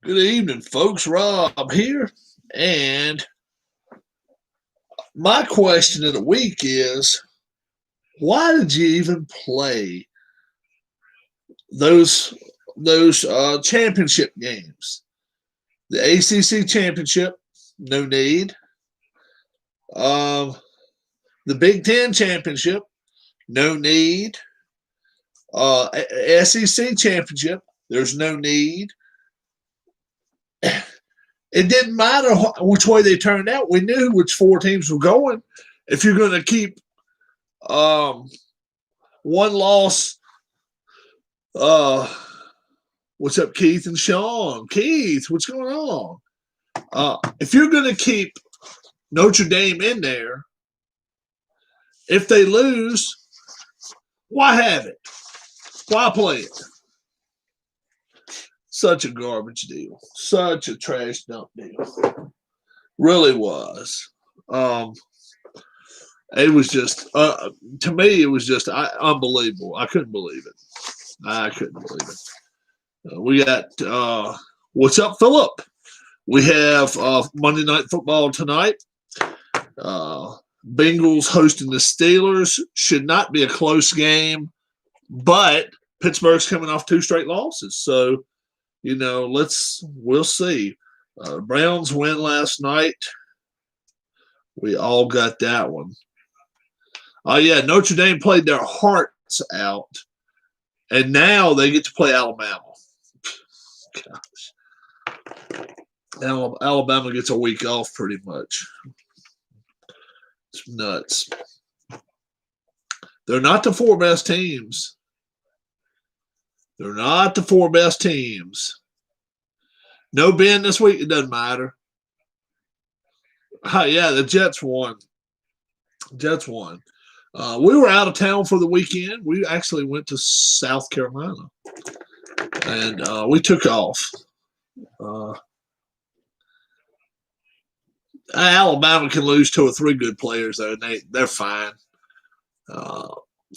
Good evening, folks. Rob here. And my question of the week is why did you even play those those championship games? The ACC championship, no need. Um, the Big Ten championship, no need. SEC championship, there's no need. It didn't matter which way they turned out. We knew which four teams were going. If you're going to keep um, one loss, uh, what's up, Keith and Sean? Keith, what's going on? If you're going to keep Notre Dame in there, if they lose, why have it? Why play it? Such a garbage deal. Such a trash dump deal. Really was. It was just, to me, it was just unbelievable. I couldn't believe it. I couldn't believe it. We got, what's up, Philip? We have Monday Night Football tonight. Bengals hosting the Steelers. Should not be a close game, but Pittsburgh's coming off two straight losses. So, we'll see. Browns win last night. We all got that one. Oh, yeah, Notre Dame played their hearts out, and now they get to play Alabama. Gosh. Alabama gets a week off pretty much. It's nuts. They're not the four best teams. They're not the four best teams. No Ben this week, it doesn't matter. Yeah, the Jets won. Jets won. We were out of town for the weekend. We actually went to South Carolina, and we took off. Alabama can lose two or three good players, though, and they're fine.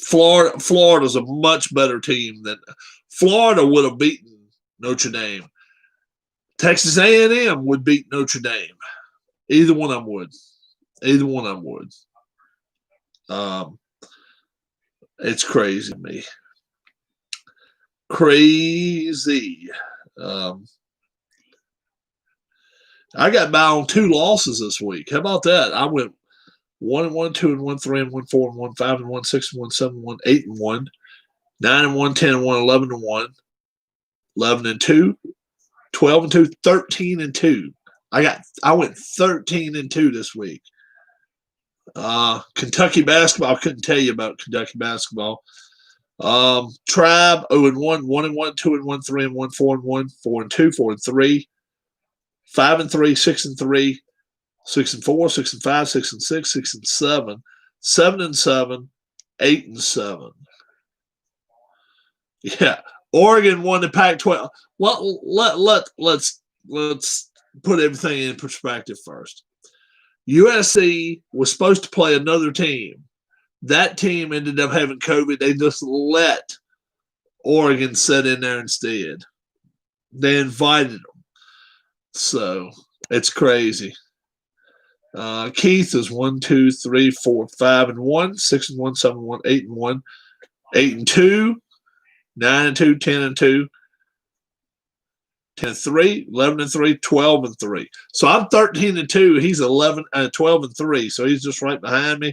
Florida's a much better team than Florida would have beaten Notre Dame. Texas A&M would beat Notre Dame. Either one of them would. Either one of them would. It's crazy to me. Crazy. I got by on two losses this week. How about that? I went 1-1, 2-1, 3-1, 4-1, 5-1, 6-1, 7-1, 8-1, 9-1, 10-1, 11-1, 11-2, 12-2, 13-2. I went 13-2 this week. Kentucky basketball. I couldn't tell you about Kentucky basketball. Tribe 0-1, 1-1, 2-1, 3-1, 4-1, 4-2, 4-3, 5-3, 6-3, 6-4, 6-5, 6-6, 6-7, 7-7, 8-7. Yeah, Oregon won the Pac-12. Let's put everything in perspective first. USC was supposed to play another team. That team ended up having COVID. They just let Oregon sit in there instead. They invited them. So it's crazy. Keith is 1, 2, 3, 4, 5-1, 6-1, 7-1, 8-1, 8-2, 9-2, 10-2, 10-3, 11-3, 12-3. So I'm 13-2. He's 12-3. So he's just right behind me.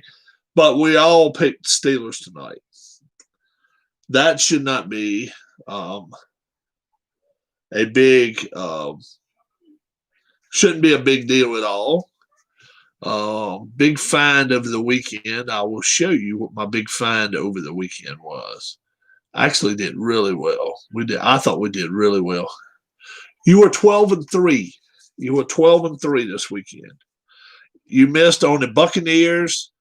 But we all picked Steelers tonight. That should not be a big shouldn't be a big deal at all. Big find over the weekend. I will show you what my big find over the weekend was. I actually did really well. I thought we did really well. You were 12-3. You were 12-3 this weekend. You missed on the Buccaneers.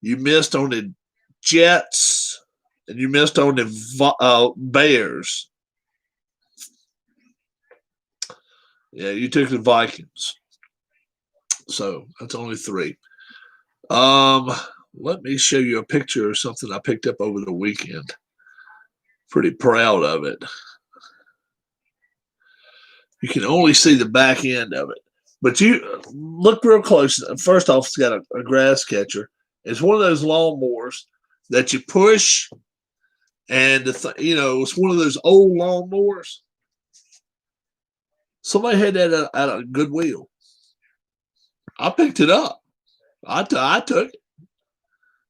You missed on the Jets. And you missed on the Bears. Yeah, you took the Vikings. So that's only 3. Let me show you a picture of something I picked up over the weekend. Pretty proud of it. You can only see the back end of it. But you look real close. First off, it's got a grass catcher. It's one of those lawnmowers that you push, and it's one of those old lawnmowers. Somebody had that at a Goodwill. I picked it up. I took it.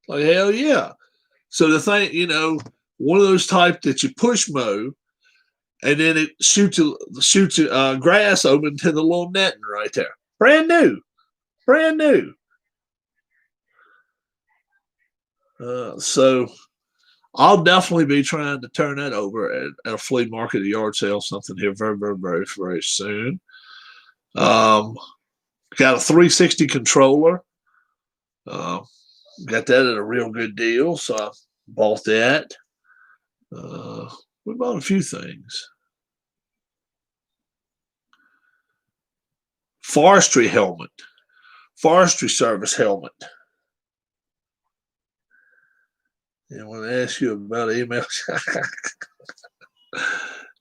Like, hell yeah. So the thing, one of those type that you push mow, and then it shoots grass open to the little netting right there. Brand new. So I'll definitely be trying to turn that over at a flea market, a yard sale, something here very, very, very, very soon. Got a 360 controller. Got that at a real good deal, so I bought that. We bought a few things. Forestry service helmet. I want to ask you about email.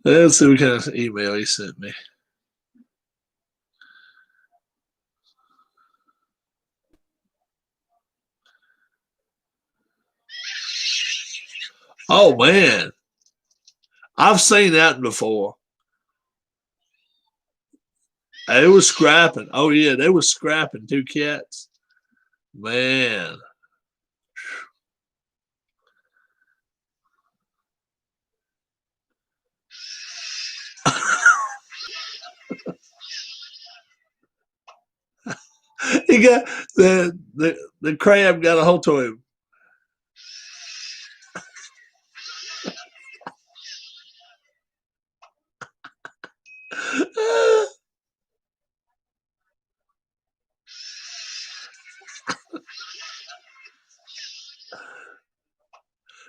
Let's see what kind of email he sent me. Oh man, I've seen that before. They was scrapping. Oh yeah, they was scrapping 2 cats. Man. He got the crab got a hold to him.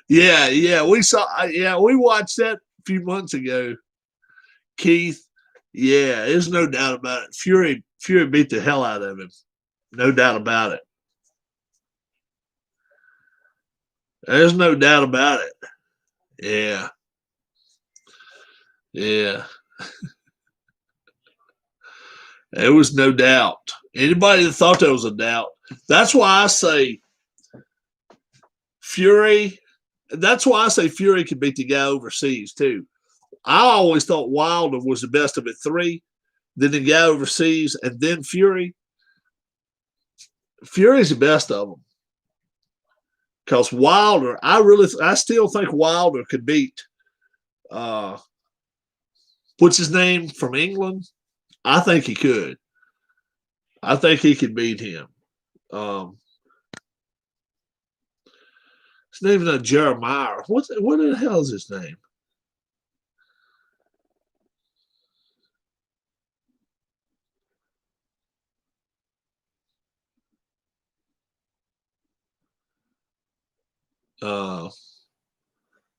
Yeah, we watched that a few months ago. Keith, yeah, there's no doubt about it. Fury beat the hell out of him. No doubt about it. There's no doubt about it. Yeah. Yeah. There was no doubt. Anybody that thought there was a doubt. That's why I say Fury. That's why I say Fury could beat the guy overseas too. I always thought Wilder was the best of it 3, then the guy overseas, and then Fury. Fury's the best of them. Because Wilder, I still think Wilder could beat what's his name from England? I think he could. I think he could beat him. His name's not Jeremiah. What the hell is his name?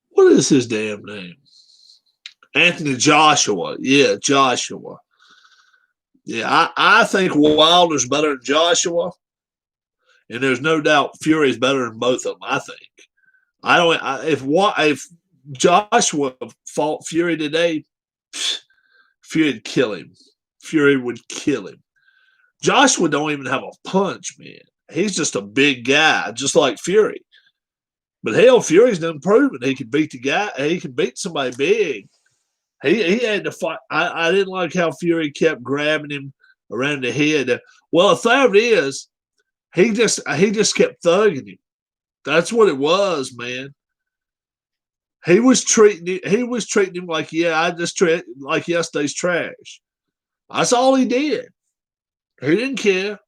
What is his damn name? Anthony Joshua. Yeah, Joshua. Yeah, I think Wilder's better than Joshua, and there's no doubt Fury's better than both of them. I think. If Joshua fought Fury today, Fury'd kill him. Fury would kill him. Joshua don't even have a punch, man. He's just a big guy, just like Fury. But hell, Fury's done proven he can beat the guy. He can beat somebody big. He had to fight. I didn't like how Fury kept grabbing him around the head. Well, the thing is, he just kept thugging him. That's what it was, man. He was treating him like, yeah, I just treat like yesterday's trash. That's all he did. He didn't care.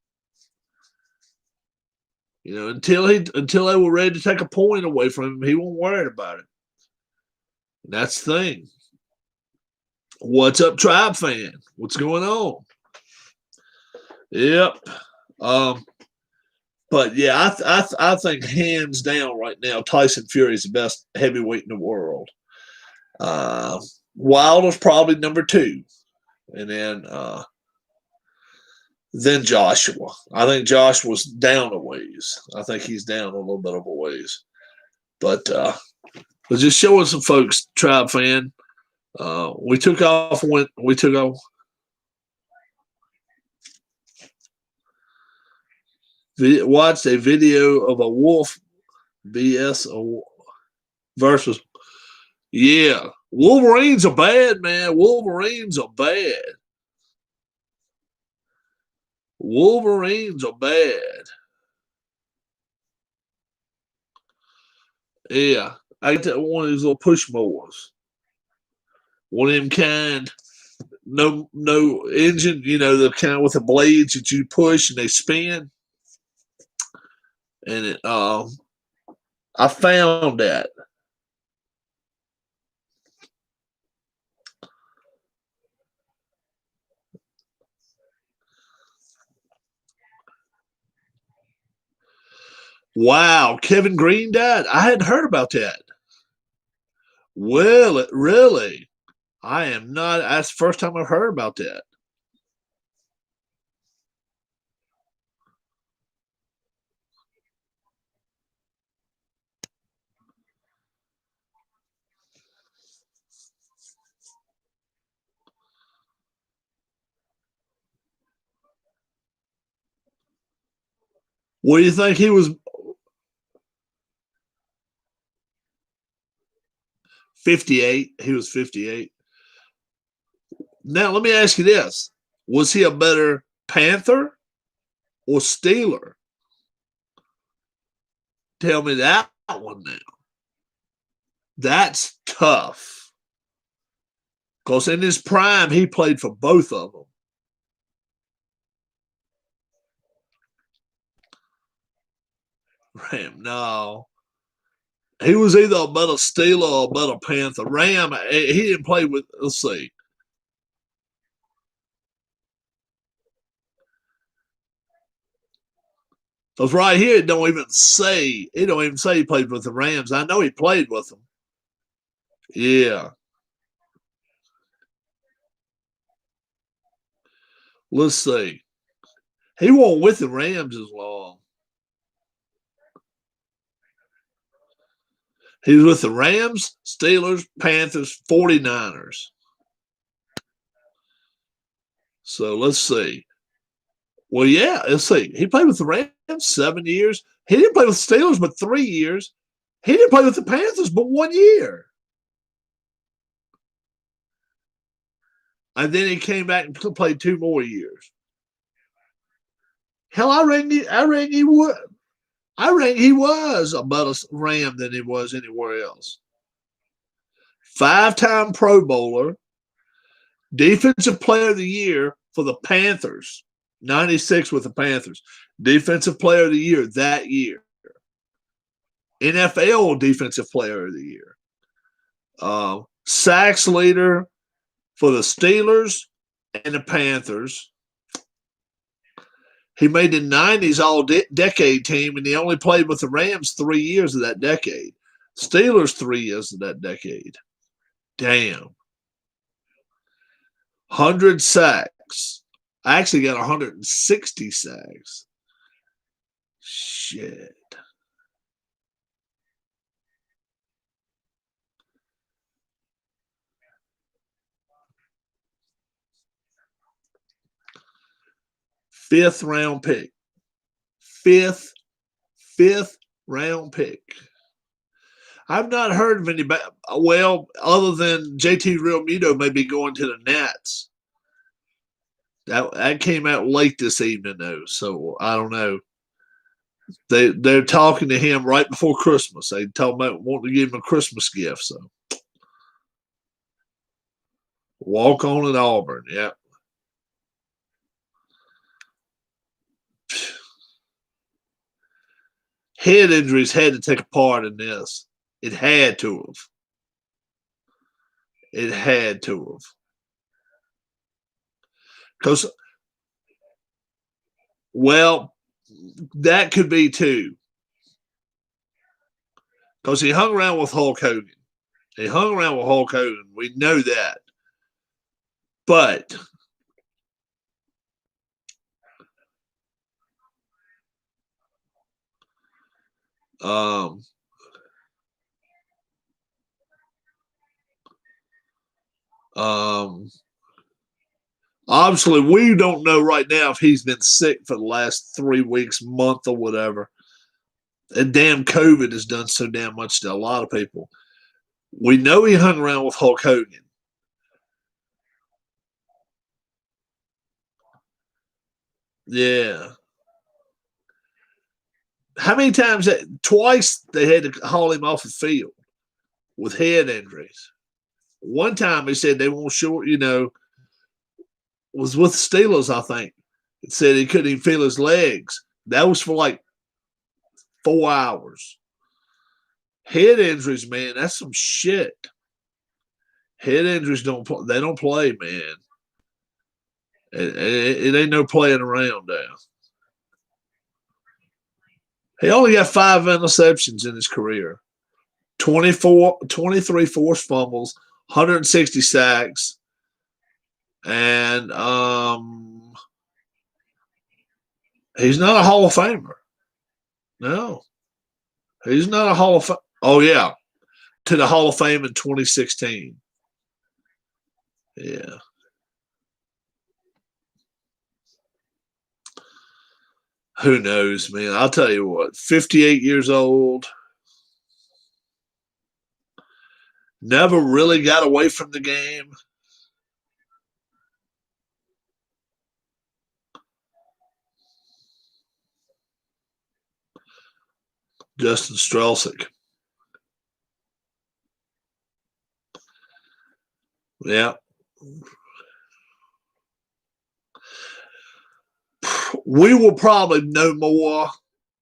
Until they were ready to take a point away from him, he wasn't worried about it. And that's the thing. What's up, Tribe fan? What's going on? Yep. But yeah, I think hands down right now, Tyson Fury is the best heavyweight in the world. Wilder's probably number 2, and then Joshua. I think Joshua's down a ways. I think he's down a little bit of a ways. But just showing some folks, Tribe fan. We took off watched a video of a wolf versus. Yeah, Wolverines are bad, man. Wolverines are bad. Wolverines are bad. Yeah, I got one of these little push mowers. One of them kind, no engine. You know, the kind with the blades that you push and they spin. And I found that. Wow, Kevin Green died. I hadn't heard about that. Well, really? I am not. That's the first time I've heard about that. What do you think he was? 58. He was 58. Now, let me ask you this. Was he a better Panther or Steeler? Tell me that one now. That's tough. Because in his prime, he played for both of them. Ram, no. He was either a better Steeler or a better Panther. Ram, he didn't play with, let's see. Because right here, it don't even say he played with the Rams. I know he played with them. Yeah. Let's see. He wasn't with the Rams as long. He was with the Rams, Steelers, Panthers, 49ers. So let's see. Well, yeah, let's see. He played with the Rams 7 years. He didn't play with the Steelers but 3 years. He didn't play with the Panthers but 1 year. And then he came back and played 2 more years. Hell, I reckon he would. I reckon he was a better Ram than he was anywhere else. 5-time Pro Bowler, Defensive Player of the Year for the Panthers, 96 with the Panthers. Defensive Player of the Year that year. NFL Defensive Player of the Year. Sacks leader for the Steelers and the Panthers. He made the 90s all-decade team, and he only played with the Rams 3 years of that decade. Steelers 3 years of that decade. Damn. 100 sacks. I actually got 160 sacks. Shit. Fifth round pick. Fifth round pick. I've not heard of anybody. Well, other than JT Realmuto maybe going to the Nats. That came out late this evening though, so I don't know. They're talking to him right before Christmas. They talking about wanting to give him a Christmas gift. So walk on at Auburn. Yeah. Head injuries had to take a part in this. It had to have. It had to have. Because, well, that could be too. Because he hung around with Hulk Hogan. He hung around with Hulk Hogan. We know that. But um, um, Obviously, we don't know right now if he's been sick for the last 3 weeks, month, or whatever. And damn, COVID has done so damn much to a lot of people. We know he hung around with Hulk Hogan. Yeah. How many times? Twice they had to haul him off the field with head injuries. One time they said they won't short, was with the Steelers, I think. It said he couldn't even feel his legs. That was for like 4 hours. Head injuries, man, that's some shit. Head injuries don't play, man. It ain't no playing around now. He only got 5 interceptions in his career. 23 forced fumbles, 160 sacks, and he's not a Hall of Famer. No, he's not a Hall of Fame. Oh yeah, to the Hall of Fame in 2016. Yeah. Who knows, man? I'll tell you what, 58 years old, never really got away from the game. Justin Strelsick. Yeah. We will probably know more.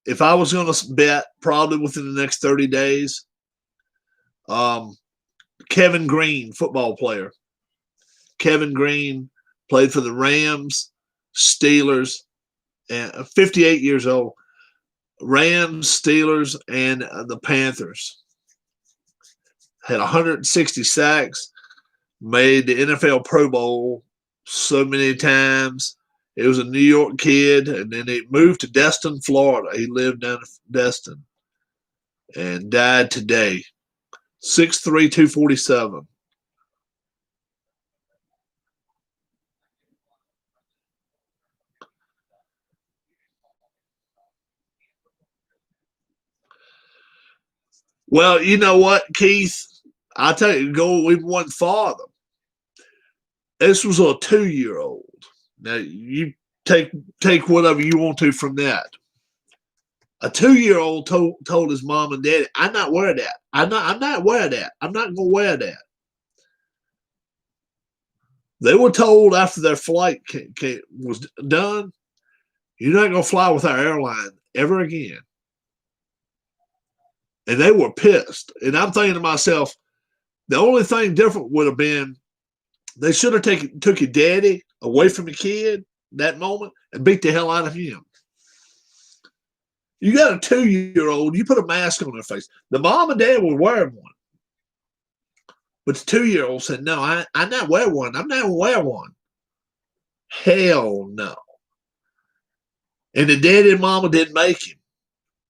If I was going to bet, probably within the next 30 days. Kevin Green, football player. Kevin Green played for the Rams, Steelers, and 58 years old. Rams, Steelers, and the Panthers. Had 160 sacks, made the NFL Pro Bowl so many times. He was a New York kid, and then he moved to Destin, Florida. He lived down in Destin and died today. 6'3", 247. Well, you know what, Keith? I'll tell you, go even one farther. This was a 2-year-old. Now, you take whatever you want to from that. A 2-year-old told his mom and daddy, "I'm not wearing that. I'm not wearing that. I'm not going to wear that." They were told after their flight was done, "You're not going to fly with our airline ever again." And they were pissed. And I'm thinking to myself, the only thing different would have been they should have took your daddy away from your kid that moment and beat the hell out of him. You got a 2-year-old, you put a mask on their face. The mom and dad were wearing one. But the 2-year-old said, "No, I'm not wearing one. I'm not going to wear one." Hell no. And the daddy and mama didn't make him.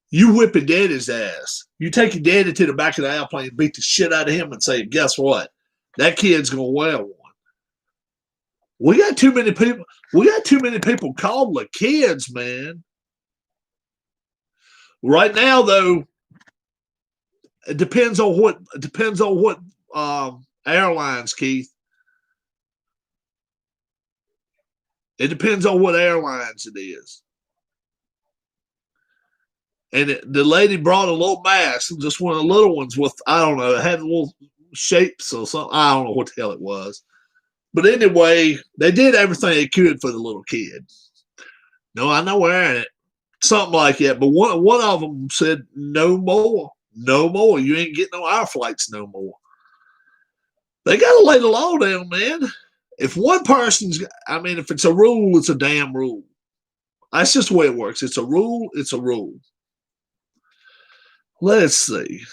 You whip your daddy's ass. You take your daddy to the back of the airplane, beat the shit out of him, and say, "Guess what? That kid's gonna wear one." We got too many people. We got too many people coddling kids, man. Right now, though, it depends on what. It depends on what airlines, Keith. It depends on what airlines it is. And the lady brought a little mask, just one of the little ones with, I don't know, it had little shapes or something. I don't know what the hell it was. But anyway, they did everything they could for the little kid. "No, I'm not wearing it." Something like that. But one of them said, "No more. No more. You ain't getting on our flights no more." They got to lay the law down, man. If one person's, if it's a rule, it's a damn rule. That's just the way it works. It's a rule. It's a rule. Let's see.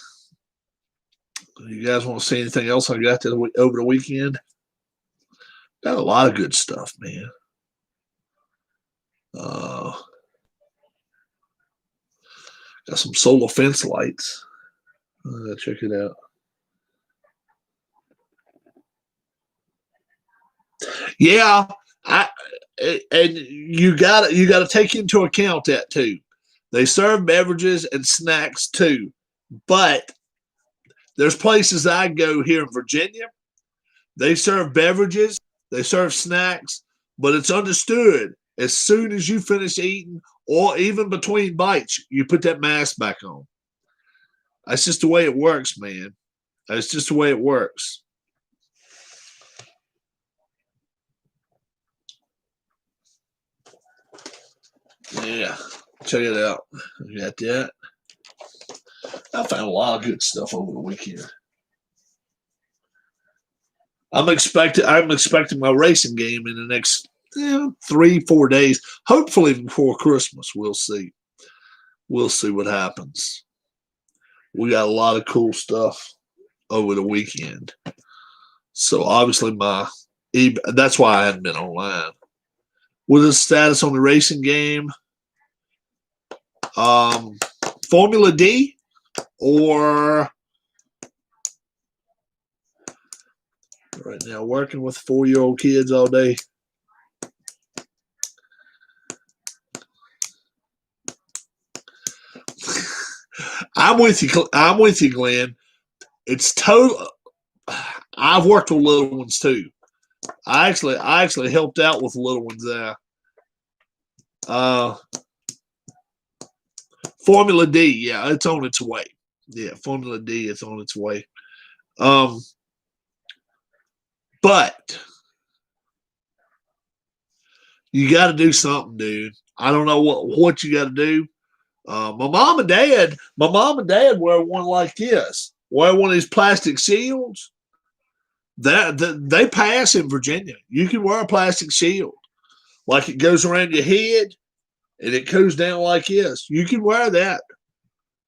You guys want to see anything else I got over the weekend? Got a lot of good stuff, man. Got some solar fence lights. Check it out. Yeah, and you gotta take into account that too. They serve beverages and snacks too, but there's places I go here in Virginia. They serve beverages, they serve snacks, but it's understood as soon as you finish eating or even between bites, you put that mask back on. That's just the way it works, man. That's just the way it works. Yeah, check it out. You got that. I found a lot of good stuff over the weekend. I'm expecting my racing game in the next 3-4 days. Hopefully before Christmas. We'll see. We'll see what happens. We got a lot of cool stuff over the weekend. So obviously that's why I hadn't been online. What is the status on the racing game? Formula D or right now working with 4-year-old kids all day. I'm with you, Glenn. It's total. I've worked with little ones too. I actually helped out with little ones there. Formula D, yeah, it's on its way. Yeah, Formula D is on its way. But you got to do something, dude. I don't know what you got to do. My mom and dad wear one like this. Wear one of these plastic shields. They pass in Virginia. You can wear a plastic shield, like it goes around your head and it goes down like this. You can wear that.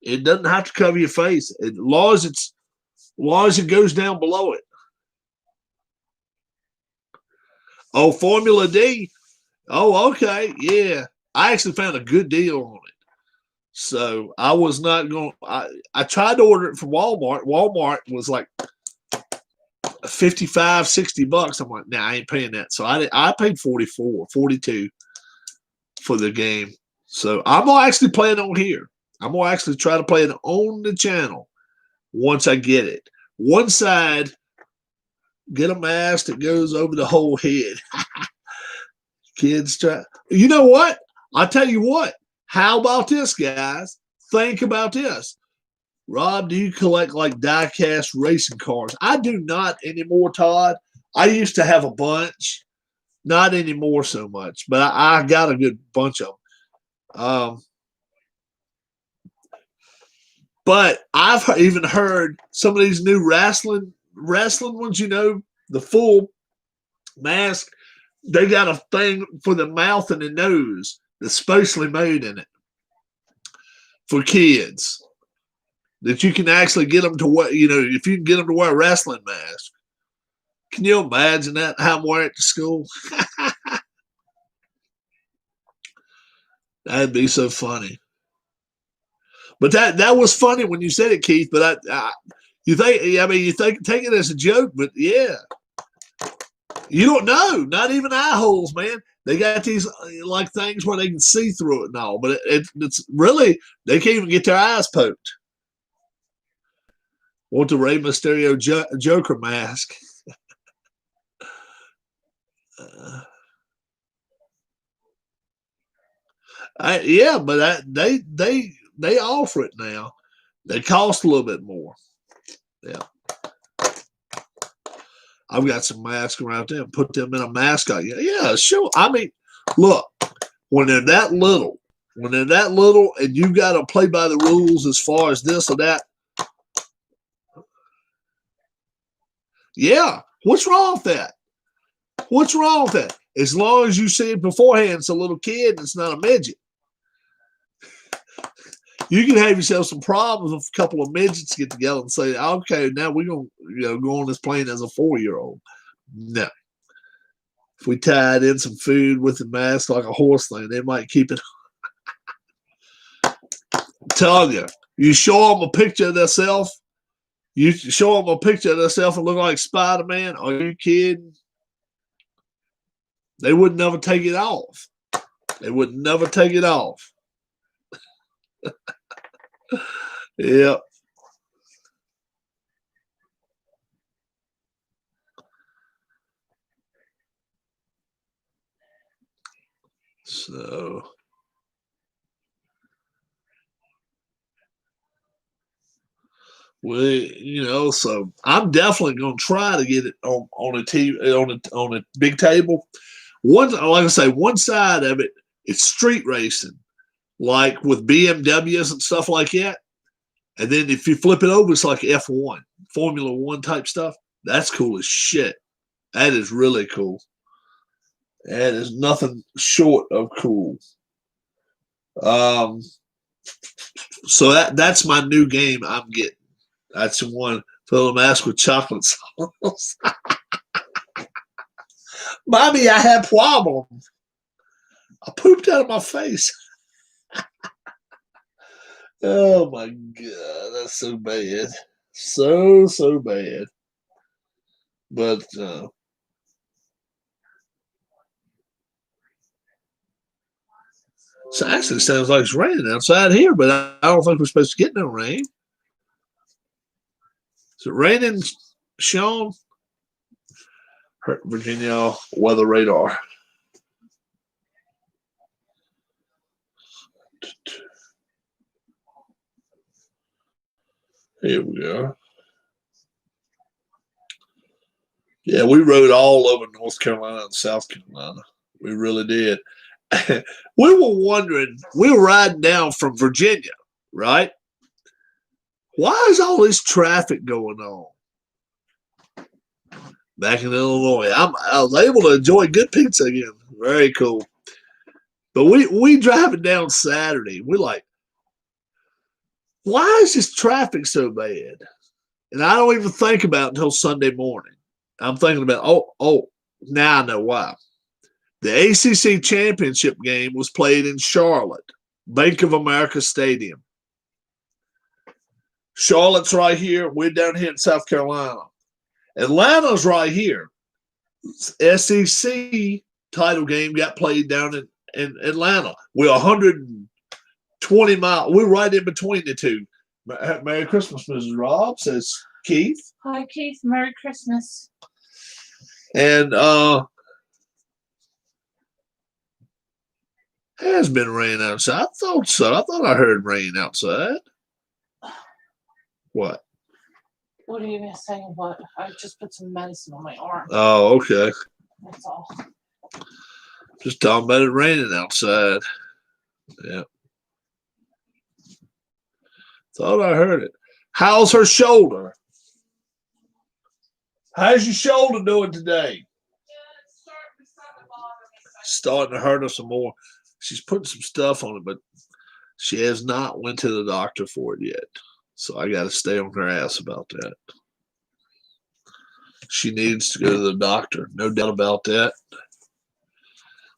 It doesn't have to cover your face, as long as it goes down below it. Oh, Formula D. Oh, okay, yeah. I actually found a good deal on it. So I was not going. I tried to order it from Walmart. Walmart was like $55, $60. I'm like, nah, I ain't paying that. So I paid 44, 42 for the game. So I'm gonna actually play it on here. I'm gonna actually try to play it on the channel once I get it. One side, get a mask that goes over the whole head. Kids try. You know what? I'll tell you what. How about this, guys? Think about this. Rob, do you collect like die-cast racing cars? I do not anymore, Todd. I used to have a bunch. Not anymore so much, but I got a good bunch of them. But I've even heard some of these new wrestling ones, the full mask, they got a thing for the mouth and the nose that's specially made in it for kids that you can actually get them to wear, if you can get them to wear a wrestling mask. Can you imagine that? How I'm wearing it to school? That'd be so funny. But that was funny when you said it, Keith. But you think take it as a joke, but yeah, you don't know. Not even eye holes, man. They got these like things where they can see through it and all, but it's really they can't even get their eyes poked. Want the Rey Mysterio Joker mask? Yeah, but they offer it now. They cost a little bit more. Yeah. I've got some masks around there. Put them in a mascot. Yeah, sure. I mean, look, when they're that little, and you got to play by the rules as far as this or that. Yeah. What's wrong with that? What's wrong with that? As long as you see it beforehand, it's a little kid and it's not a midget. You can have yourself some problems if a couple of midgets get together and say, okay, now we're going to go on this plane as a 4-year-old. No. If we tied in some food with the mask like a horse thing, they might keep it. Tell you show them a picture of themselves. You show them a picture of themselves and look like Spider-Man. Are you kidding? They would never take it off. They would never take it off. Yep. So so I'm definitely gonna try to get it on a TV on a big table. One, like I say, one side of it, it's street racing, like with BMWs and stuff like that. And then if you flip it over, it's like F1, Formula One type stuff. That's cool as shit. That is really cool. That is nothing short of cool. So that's my new game I'm getting. That's the one, fill a mask with chocolate sauce. Mommy, I have problems. I pooped out of my face. Oh my God, that's so bad. So bad. But it actually sounds like it's raining outside here, but I don't think we're supposed to get no rain. Is it raining, Sean? Virginia weather radar. Here we go. Yeah, we rode all over North Carolina and South Carolina. We really did. We were wondering, we were riding down from Virginia, right? Why is all this traffic going on? Back in Illinois, I was able to enjoy good pizza again. Very cool. But we driving down Saturday. We're like, why is this traffic so bad? And I don't even think about it until Sunday morning. I'm thinking about, now I know why. The ACC championship game was played in Charlotte, Bank of America Stadium. Charlotte's right here. We're down here in South Carolina. Atlanta's right here. SEC title game got played down in Atlanta. We're 120 miles. We're right in between the two. Merry Christmas, Mrs. Rob, says Keith. Hi, Keith. Merry Christmas. And has been rain outside. I thought so. I thought I heard rain outside. What? What are you going to say? What? I just put some medicine on my arm. Oh, okay. That's all. Just talking about it raining outside. Yeah. Thought I heard it. How's her shoulder? How's your shoulder doing today? Yeah, it's starting to bother me. Starting to hurt her some more. She's putting some stuff on it, but she has not went to the doctor for it yet. So I got to stay on her ass about that. She needs to go to the doctor. No doubt about that.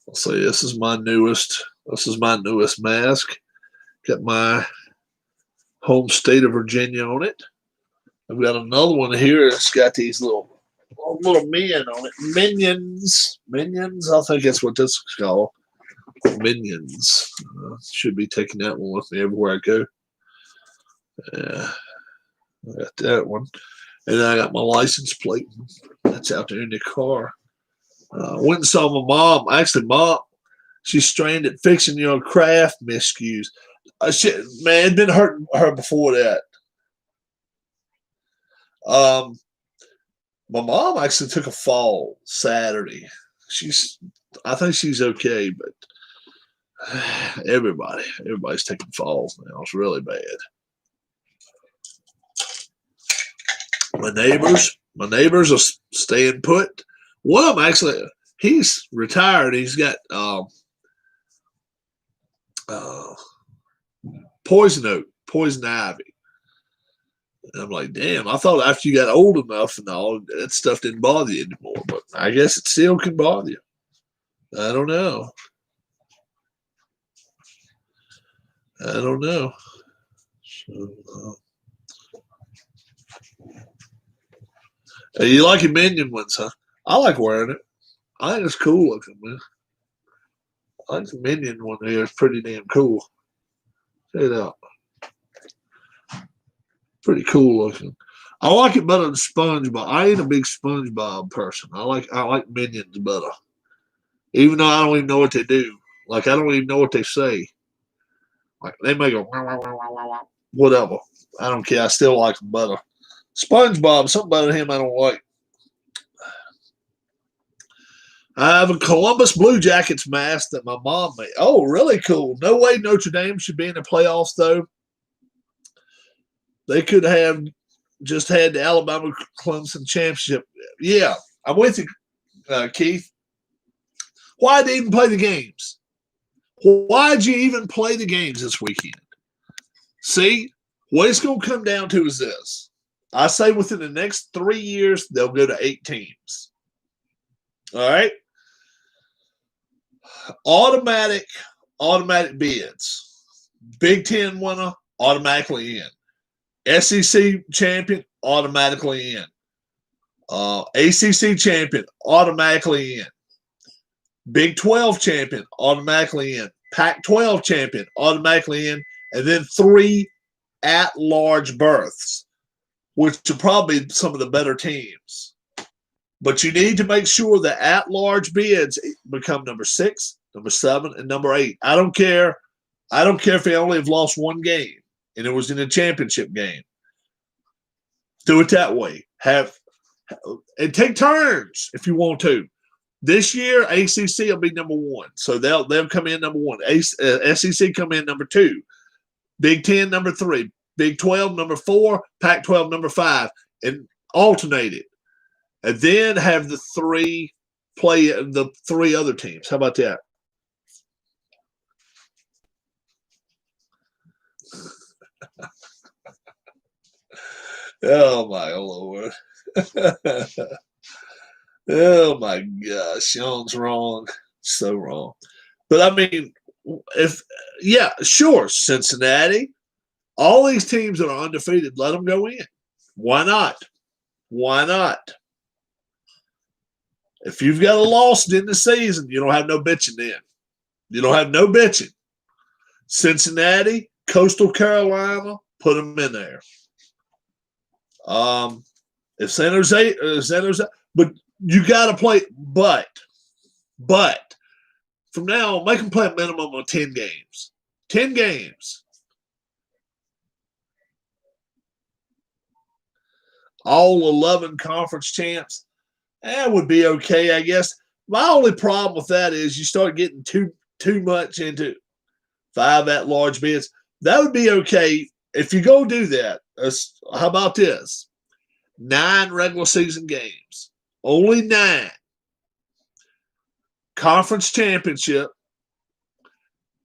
I'll say this is my newest mask. Got my home state of Virginia on it. I've got another one here that's got these little men on it. Minions. I think that's what this is called. Minions. Should be taking that one with me everywhere I go. Yeah, I got that one. And then I got my license plate. That's out there in the car. Went and saw my mom. Actually, Mom, she's stranded fixing craft miscues. Man, it'd been hurting her before that. My mom actually took a fall Saturday. I think she's okay, but everybody's taking falls now. It's really bad. My neighbors are staying put. One of them actually, he's retired. He's got poison oak, poison ivy. And I'm like, damn, I thought after you got old enough and all, that stuff didn't bother you anymore. But I guess it still can bother you. I don't know. So, you like your minion ones, huh? I like wearing it. I think it's cool looking, man. I think the Minion one here is pretty damn cool. Check it out. Pretty cool looking. I like it better than SpongeBob. I ain't a big SpongeBob person. I like Minions better. Even though I don't even know what they do. Like, I don't even know what they say. Like, they may go, whatever. I don't care. I still like them better. SpongeBob, something about him I don't like. I have a Columbus Blue Jackets mask that my mom made. Oh, really cool. No way Notre Dame should be in the playoffs, though. They could have just had the Alabama Clemson championship. Yeah, I'm with you, Keith. Why'd they even play the games? Why'd you even play the games this weekend? See, what it's going to come down to is this. I say within the next 3 years, they'll go to 8 teams. All right? Automatic bids. Big Ten winner, automatically in. SEC champion, automatically in. ACC champion, automatically in. Big 12 champion, automatically in. Pac-12 champion, automatically in. And then 3 at-large berths, which are probably some of the better teams. But you need to make sure that at-large bids become number 6, number 7, and number 8. I don't care. I don't care if they only have lost one game and it was in a championship game. Do it that way. And take turns if you want to. This year, ACC will be number 1, so they'll come in number 1. SEC come in number 2. Big 10 number 3. Big 12 number 4. Pac-12 number 5, and alternate it. And then have the 3 play the 3 other teams. How about that? Oh, my Lord. Oh, my gosh. Sean's wrong. So wrong. But, I mean, sure, Cincinnati, all these teams that are undefeated, let them go in. Why not? Why not? If you've got a loss in the season, you don't have no bitching then. You don't have no bitching. Cincinnati, Coastal Carolina, put them in there. If San Jose, but you got to play. But from now on, make them play a minimum of 10 games. 10 games. All 11 conference champs. That would be okay, I guess. My only problem with that is you start getting too much into 5 at-large bids. That would be okay if you go do that. How about this? 9 regular season games. Only 9. Conference championship.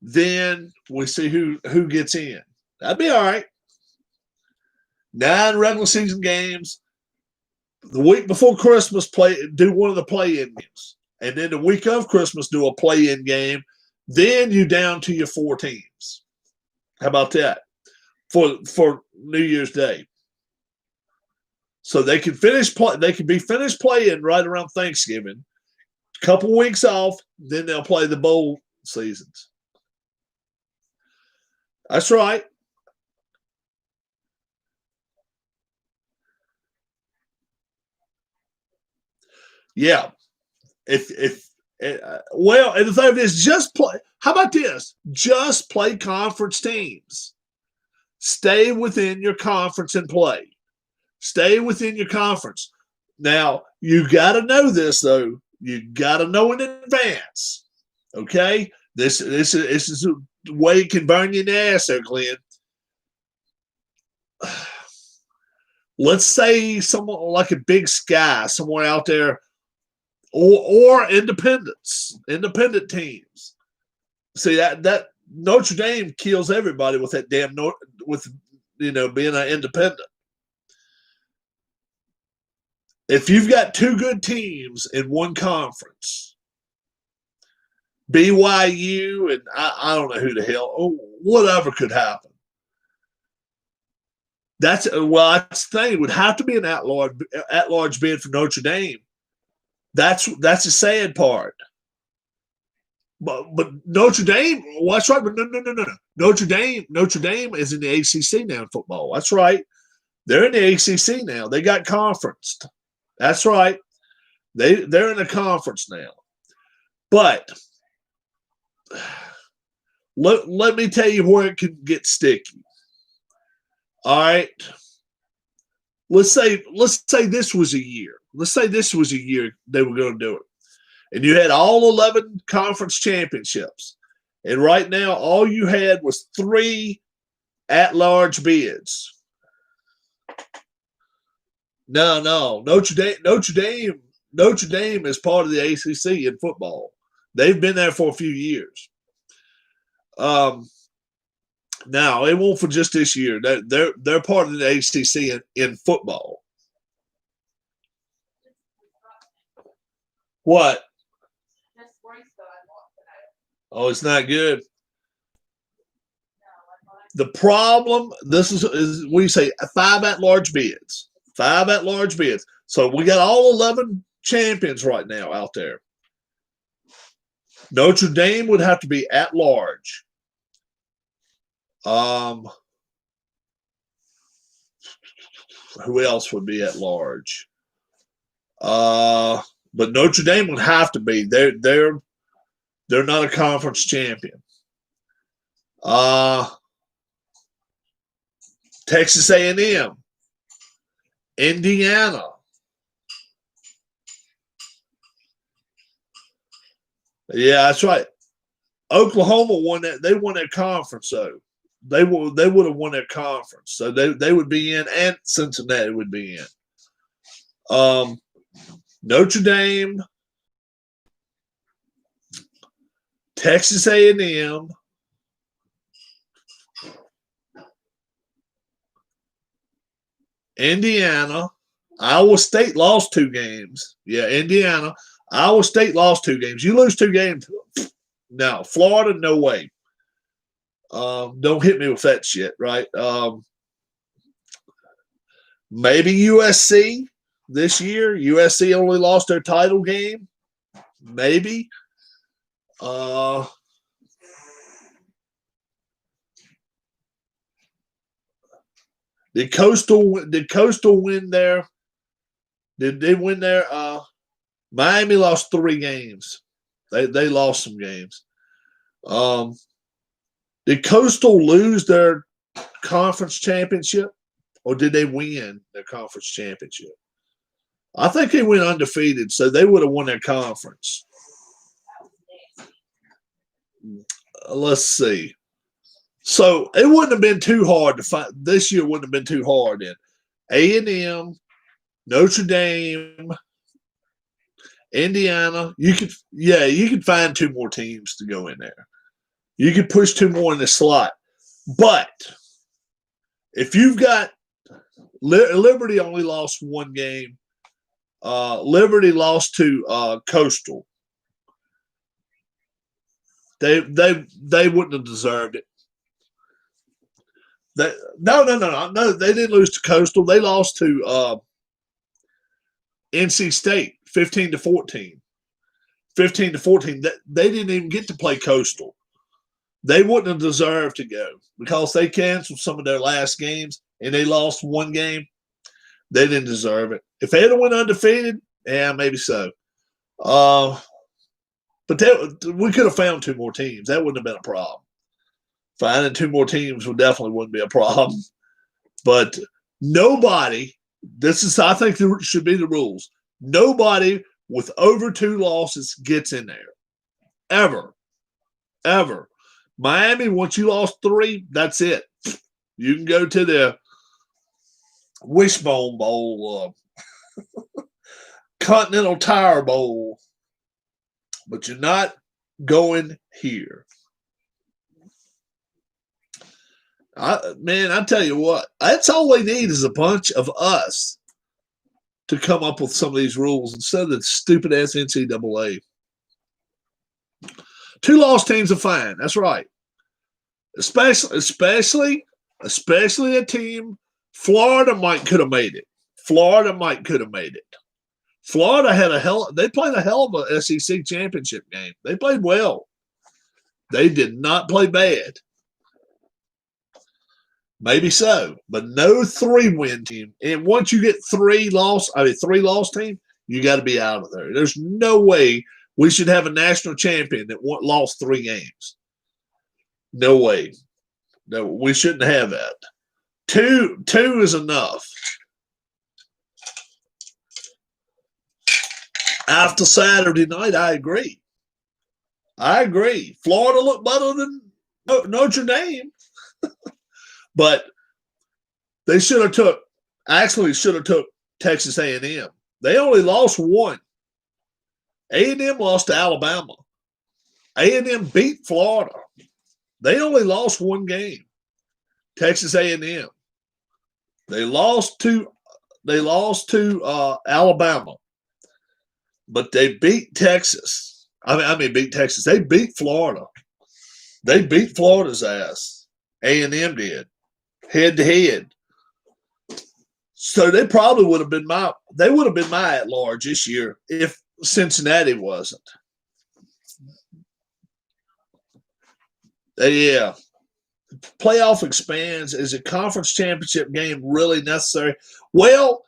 Then we see who gets in. That'd be all right. 9 regular season games. The week before Christmas, do one of the play-in games. And then the week of Christmas, do a play-in game. Then you down to your 4 teams. How about that? For New Year's Day. So they can be finished playing right around Thanksgiving. Couple weeks off, then they'll play the bowl seasons. That's right. Yeah. And the thing is, just play. How about this? Just play conference teams. Stay within your conference and play. Stay within your conference. Now, you got to know this, though. You got to know in advance. Okay? This is the way it can burn you in the ass there, Glenn. Let's say someone like a Big Sky, somewhere out there, or independent teams. See that Notre Dame kills everybody with that damn being an independent. If you've got 2 good teams in one conference, BYU and I don't know who the hell, whatever could happen. That's the thing. It would have to be an at-large bid for Notre Dame. That's the sad part. But Notre Dame, well, that's right. But no. Notre Dame is in the ACC now in football. That's right. They're in the ACC now. They got conferenced. That's right. They're in a conference now. But let me tell you where it can get sticky. All right. Let's say this was a year. Let's say this was a year they were going to do it. And you had all 11 conference championships. And right now, all you had was 3 at-large bids. No. Notre Dame is part of the ACC in football. They've been there for a few years. Now it won't for just this year. They're part of the ACC in football. What? Oh, it's not good. The problem, this is what you say, 5 at-large bids. 5 at-large bids. So we got all 11 champions right now out there. Notre Dame would have to be at-large. Who else would be at-large? But Notre Dame would have to be. They're not a conference champion. Texas A&M, Indiana. Yeah, that's right. Oklahoma won that. They won their conference, though. They would have won their conference, so they would be in, and Cincinnati would be in. Notre Dame, Texas A&M, Indiana. Iowa State lost 2 games. Yeah, Indiana. Iowa State lost 2 games. You lose 2 games. No. Florida, no way. Don't hit me with that shit, right? Maybe USC this year. USC only lost their title game. Maybe. Did Coastal win there? Did they win there? Miami lost 3 games. They lost some games. Did Coastal lose their conference championship, or did they win their conference championship? I think they went undefeated, so they would have won their conference. Let's see. So it wouldn't have been too hard to find. This year wouldn't have been too hard. In A&M, Notre Dame, Indiana, you could find 2 more teams to go in there. You could push 2 more in the slot. But if you've got Liberty only lost 1 game. Liberty lost to Coastal. They wouldn't have deserved it. No. They didn't lose to Coastal. They lost to NC State 15-14. 15-14. They didn't even get to play Coastal. They wouldn't have deserved to go because they canceled some of their last games and they lost 1 game. They didn't deserve it. If they had went undefeated, yeah, maybe so. But we could have found 2 more teams. That wouldn't have been a problem. Finding 2 more teams definitely wouldn't be a problem. But nobody, I think there should be the rules. Nobody with over 2 losses gets in there. Ever. Miami, once you lost 3, that's it. You can go to the Wishbone Bowl, Continental Tire Bowl, but you're not going here. I tell you what, that's all we need is a bunch of us to come up with some of these rules instead of the stupid ass NCAA. 2 lost teams are fine. That's right. Especially a team. Florida could have made it. Florida had they played a hell of a SEC championship game. They played well. They did not play bad. Maybe so, but no 3-win team. And once you get three loss team, you got to be out of there. There's no way we should have a national champion that lost 3 games. No way. No, we shouldn't have that. Two is enough. After Saturday night, I agree. Florida looked better than Notre Dame. But they should have took Texas A&M. They only lost 1. A&M lost to Alabama. A&M beat Florida. They only lost 1 game. Texas A&M. They lost to Alabama, but they beat Texas. Beat Texas. They beat Florida. They beat Florida's ass. A&M did. Head to head. So they probably would have been my at large this year if Cincinnati wasn't. Yeah. Playoff expands. Is a conference championship game really necessary? Well,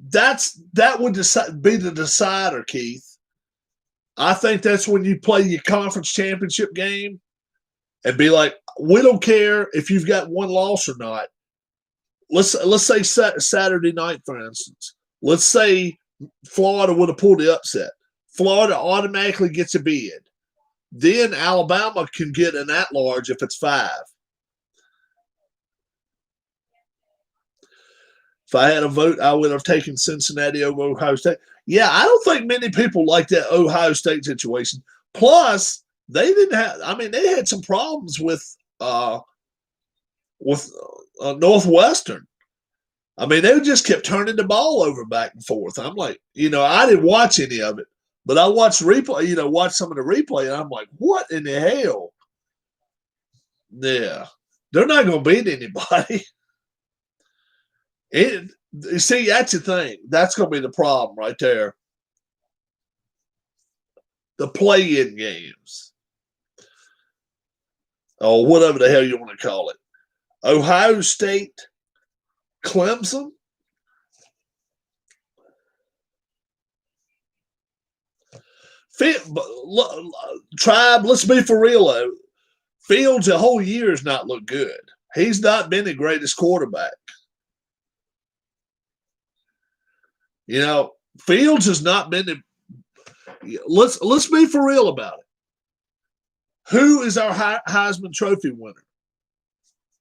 that would be the decider, Keith. I think that's when you play your conference championship game and be like, we don't care if you've got 1 loss or not. Let's say Saturday night, for instance. Let's say Florida would have pulled the upset. Florida automatically gets a bid. Then Alabama can get an at-large if it's 5. If I had a vote, I would have taken Cincinnati over Ohio State. Yeah, I don't think many people like that Ohio State situation. Plus, they didn't have. They had some problems with Northwestern. They just kept turning the ball over back and forth. I'm like, I didn't watch any of it, but I watched replay. Watched some of the replay, and I'm like, what in the hell? Yeah, they're not going to beat anybody. See, that's the thing. That's going to be the problem right there. The play-in games. Or whatever the hell you want to call it. Ohio State, Clemson. Tribe, let's be for real, though. Fields the whole year has not looked good. He's not been the greatest quarterback. Fields has not been let's be for real about it. Who is our Heisman Trophy winner?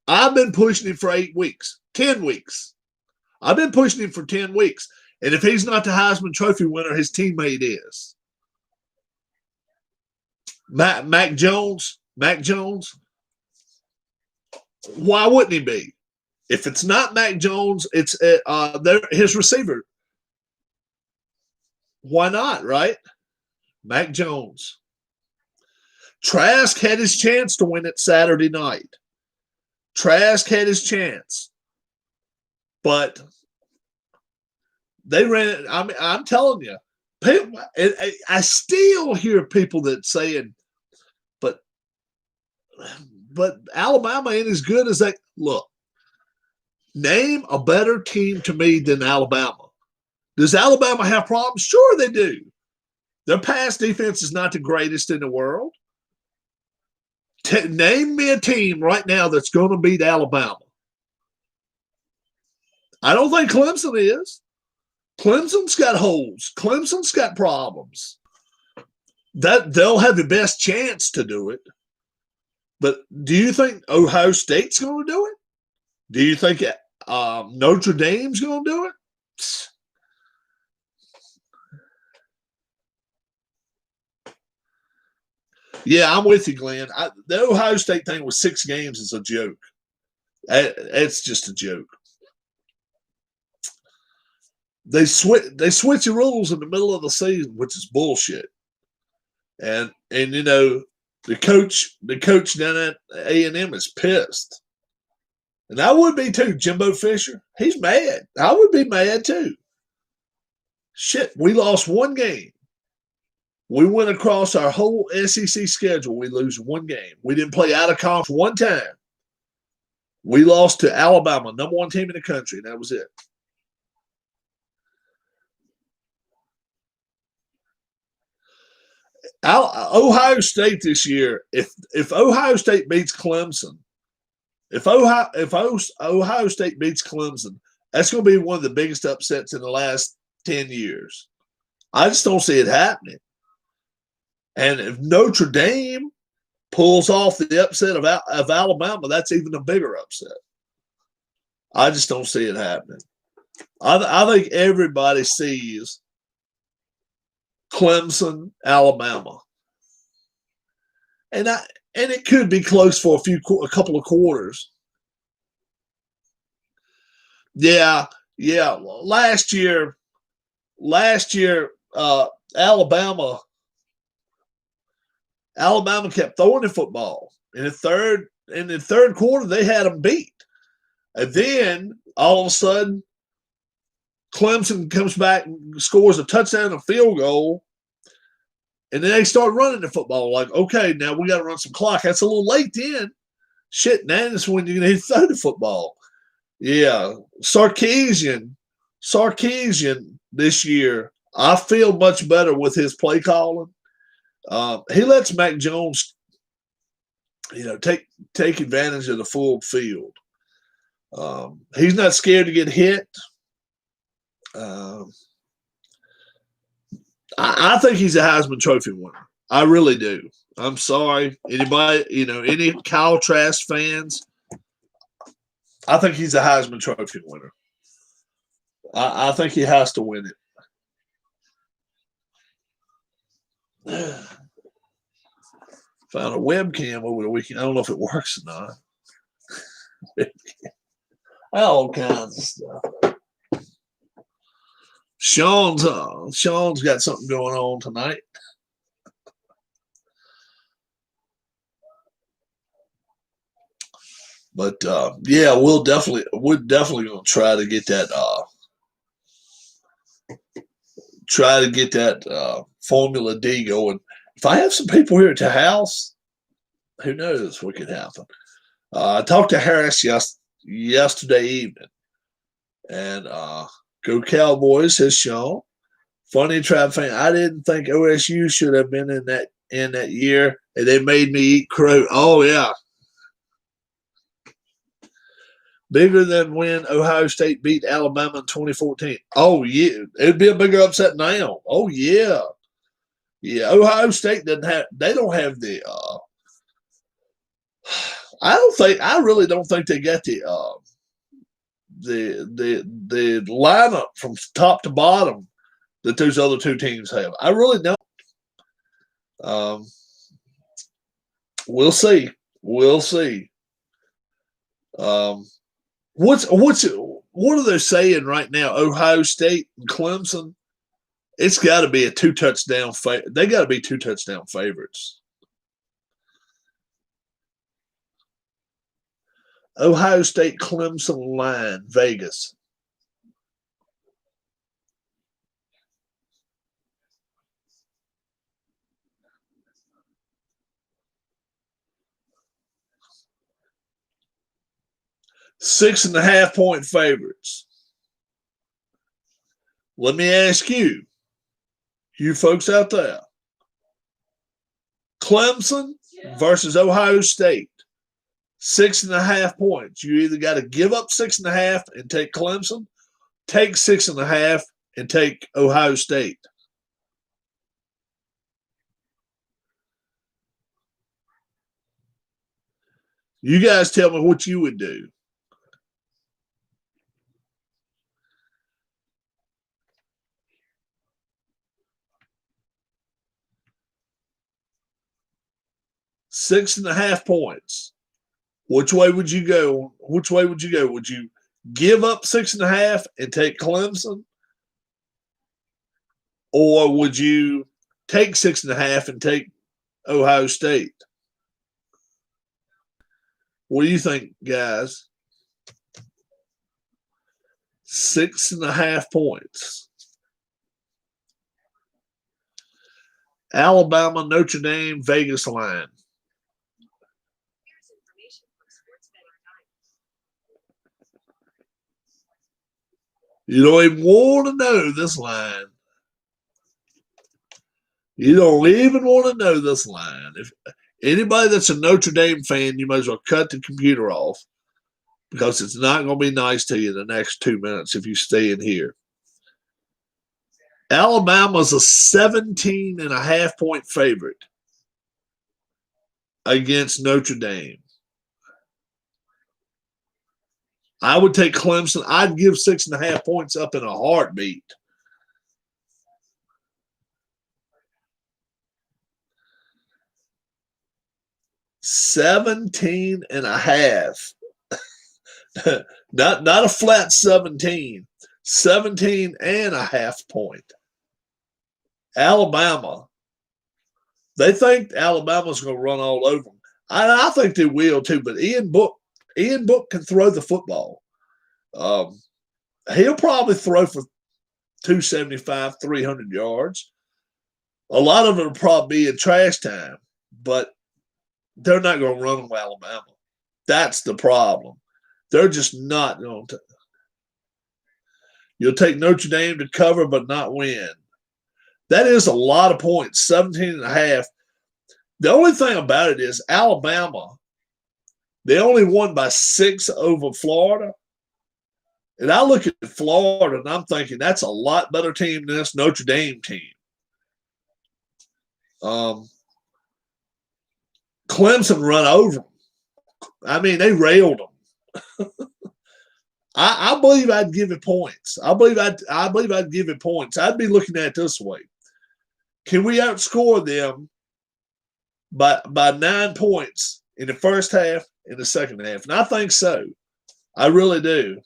I've been pushing him for 8 weeks, 10 weeks. I've been pushing him for 10 weeks. And if he's not the Heisman Trophy winner, his teammate is. Mac Jones. Why wouldn't he be? If it's not Mac Jones, it's his receiver. Why not, right? Mac Jones. Trask had his chance to win it Saturday night. Trask had his chance. But they ran it. I'm telling you. I still hear people that saying, but Alabama ain't as good as that. Look, name a better team to me than Alabama. Does Alabama have problems? Sure they do. Their pass defense is not the greatest in the world. Name me a team right now that's going to beat Alabama. I don't think Clemson is. Clemson's got holes. Clemson's got problems. They'll have the best chance to do it. But do you think Ohio State's going to do it? Do you think Notre Dame's going to do it? Yeah, I'm with you, Glenn. The Ohio State thing with 6 games is a joke. It's just a joke. They switch the rules in the middle of the season, which is bullshit. And the coach down at A&M is pissed. And I would be too, Jimbo Fisher. He's mad. I would be mad too. Shit, we lost one game. We went across our whole SEC schedule. We lose one game. We didn't play out of conference one time. We lost to Alabama, number one team in the country, and that was it. Ohio State this year, if Ohio State beats Clemson, if Ohio State beats Clemson, that's going to be one of the biggest upsets in the last 10 years. I just don't see it happening. And if Notre Dame pulls off the upset of Alabama, that's even a bigger upset. I just don't see it happening. I think everybody sees Clemson, Alabama, and it could be close for a couple of quarters. Yeah. Last year, Alabama kept throwing the football. In the third quarter, they had them beat. And then all of a sudden, Clemson comes back and scores a touchdown and a field goal. And then they start running the football. Like, okay, now we got to run some clock. That's a little late then. Shit, now that's when you're going to throw the football. Yeah. Sarkisian this year, I feel much better with his play calling. He lets Mac Jones, take advantage of the full field. He's not scared to get hit. I think he's a Heisman Trophy winner. I really do. I'm sorry. Anybody, any Kyle Trask fans, I think he's a Heisman Trophy winner. I think he has to win it. Found a webcam over the weekend. I don't know if it works or not. All kinds of stuff. Sean's got something going on tonight. But yeah, we're definitely gonna try to get that Formula D going. If I have some people here at the house, who knows what could happen. I talked to Harris yesterday evening, and go Cowboys, says Sean. Funny Tribe fan. I didn't think OSU should have been in that year, and they made me eat crow. Oh yeah. Bigger than when Ohio State beat Alabama in 2014. Oh yeah, it'd be a bigger upset now. Oh yeah, yeah. Ohio State don't have the. I really don't think they got the lineup from top to bottom that those other two teams have. I really don't. We'll see. What are they saying right now? Ohio State and Clemson. It's got to be a 2 touchdown. They got to be 2 touchdown favorites. Ohio State Clemson line, Vegas. $6.5-point favorites. Let me ask you folks out there, Clemson versus Ohio State, 6.5 points. You either got to give up 6.5 and take Clemson, take 6.5 and take Ohio State. You guys tell me what you would do. $6.5 points. Which way would you go? Would you give up 6.5 and take Clemson? Or would you take 6.5 and take Ohio State? What do you think, guys? 6.5 points. Alabama, Notre Dame, Vegas line. You don't even want to know this line. You don't even want to know this line. If anybody that's a Notre Dame fan, you might as well cut the computer off because it's not going to be nice to you in the next 2 minutes if you stay in here. Alabama's a 17.5-point favorite against Notre Dame. I would take Clemson. I'd give 6.5 points up in a heartbeat. $17.5. not a flat 17. 17.5 point. Alabama. They think Alabama's going to run all over them. I think they will too. But Ian Book can throw the football. He'll probably throw for 275, 300 yards. A lot of it will probably be in trash time, but they're not going to run with Alabama. That's the problem. They're just not going to. You'll take Notre Dame to cover but not win. That is a lot of points, 17.5. The only thing about it is Alabama, they only won by 6 over Florida. And I look at Florida and I'm thinking that's a lot better team than this Notre Dame team. Clemson run over them. I mean, they railed them. I believe I'd give it points. I believe I'd give it points. I'd be looking at it this way. Can we outscore them by 9 points in the first half and the second half? And I think so. I really do.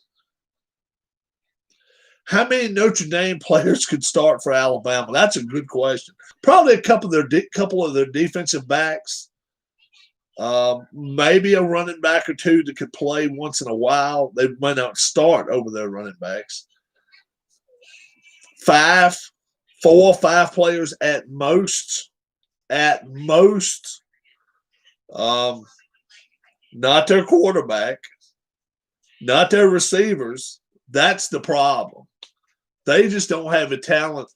How many Notre Dame players could start for Alabama? That's a good question. Probably a couple of their defensive backs. Maybe a running back or two that could play once in a while. They might not start over their running backs. 4 or 5 players at most. At most. Not their quarterback. Not their receivers. That's the problem. They just don't have the talent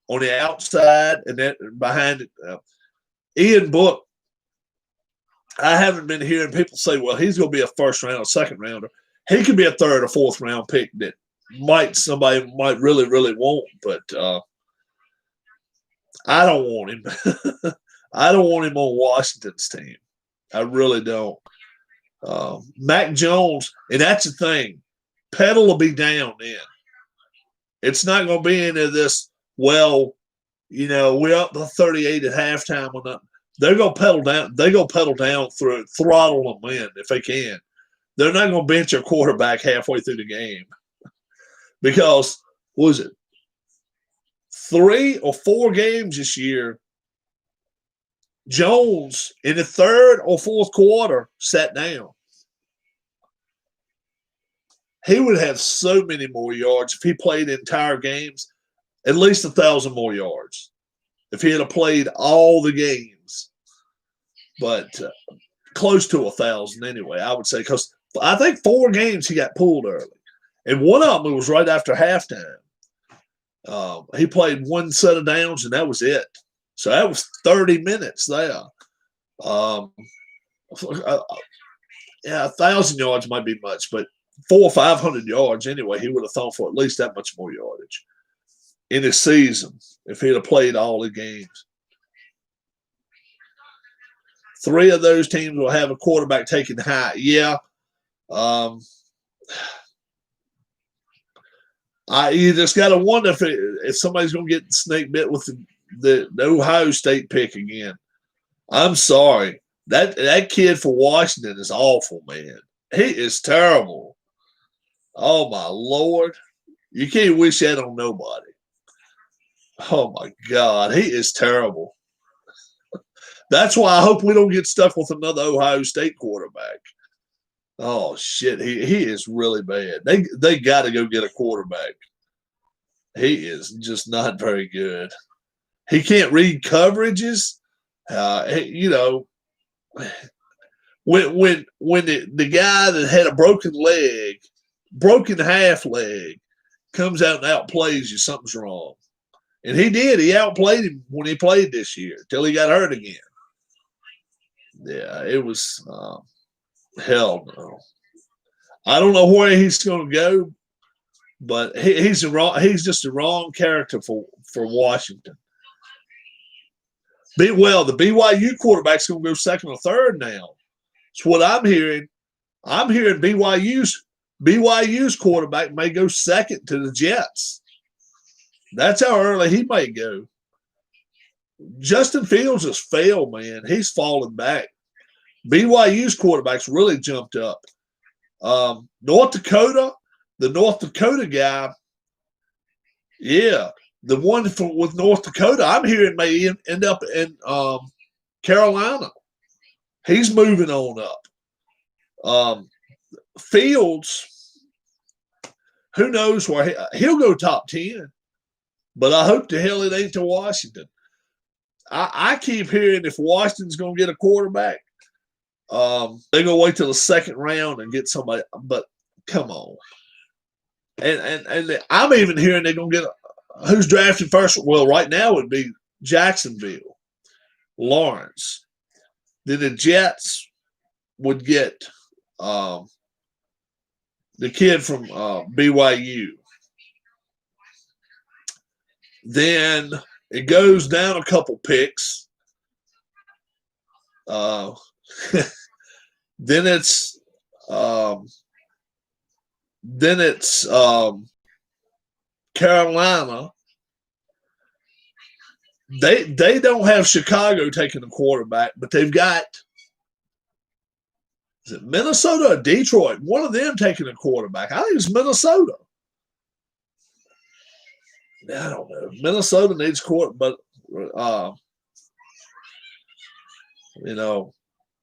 on the outside and then behind it. Ian Book, I haven't been hearing people say, well, he's going to be a first round or second rounder. He could be a third or fourth round pick that somebody might really, really want, but I don't want him. I don't want him on Washington's team. I really don't. Mac Jones, and that's the thing. Pedal will be down then. It's not going to be into this, well, we're up to 38 at halftime or nothing. They're going to pedal down. They go pedal down through it, throttle them in if they can. They're not going to bench a quarterback halfway through the game because, what was it, 3 or 4 games this year, Jones in the third or fourth quarter sat down. He would have so many more yards if he played entire games, at least 1,000 more yards if he had played all the games. But close to 1,000 anyway, I would say, because I think 4 games he got pulled early. And one of them was right after halftime. He played 1 set of downs, and that was it. So that was 30 minutes there. Yeah, 1,000 yards might be much, but 400 or 500 yards anyway, he would have thrown for at least that much more yardage in his season if he'd have played all the games. 3 of those teams will have a quarterback taken high. Yeah. You just got to wonder if somebody's going to get snake bit with the Ohio State pick again. I'm sorry. That kid for Washington is awful, man. He is terrible. Oh, my Lord. You can't wish that on nobody. Oh, my God. He is terrible. That's why I hope we don't get stuck with another Ohio State quarterback. Oh, shit. He is really bad. They got to go get a quarterback. He is just not very good. He can't read coverages. You know, when the guy that had a broken half leg, comes out and outplays you, something's wrong. And he did. He outplayed him when he played this year till he got hurt again. Yeah, it was hell no. I don't know where he's going to go, but he's just the wrong character for Washington. The BYU quarterback's going to go second or third now. It's what I'm hearing. I'm hearing BYU's quarterback may go second to the Jets. That's how early he may go. Justin Fields has failed, man. He's fallen back. BYU's quarterback's really jumped up. North Dakota, the North Dakota guy, yeah, the one with North Dakota, I'm hearing may end up in Carolina. He's moving on up. Fields, who knows where he'll go top 10, but I hope to hell it ain't to Washington. I keep hearing if Washington's going to get a quarterback, they're going to wait till the second round and get somebody. But come on. And I'm even hearing they're going to get who's drafted first. Well, right now it would be Jacksonville, Lawrence. Then the Jets would get the kid from BYU. Then it goes down a couple picks. Then it's Carolina. They don't have Chicago taking a quarterback, but they've got, is it Minnesota or Detroit? One of them taking a quarterback. I think it's Minnesota. I don't know. Minnesota needs quarterback, but you know,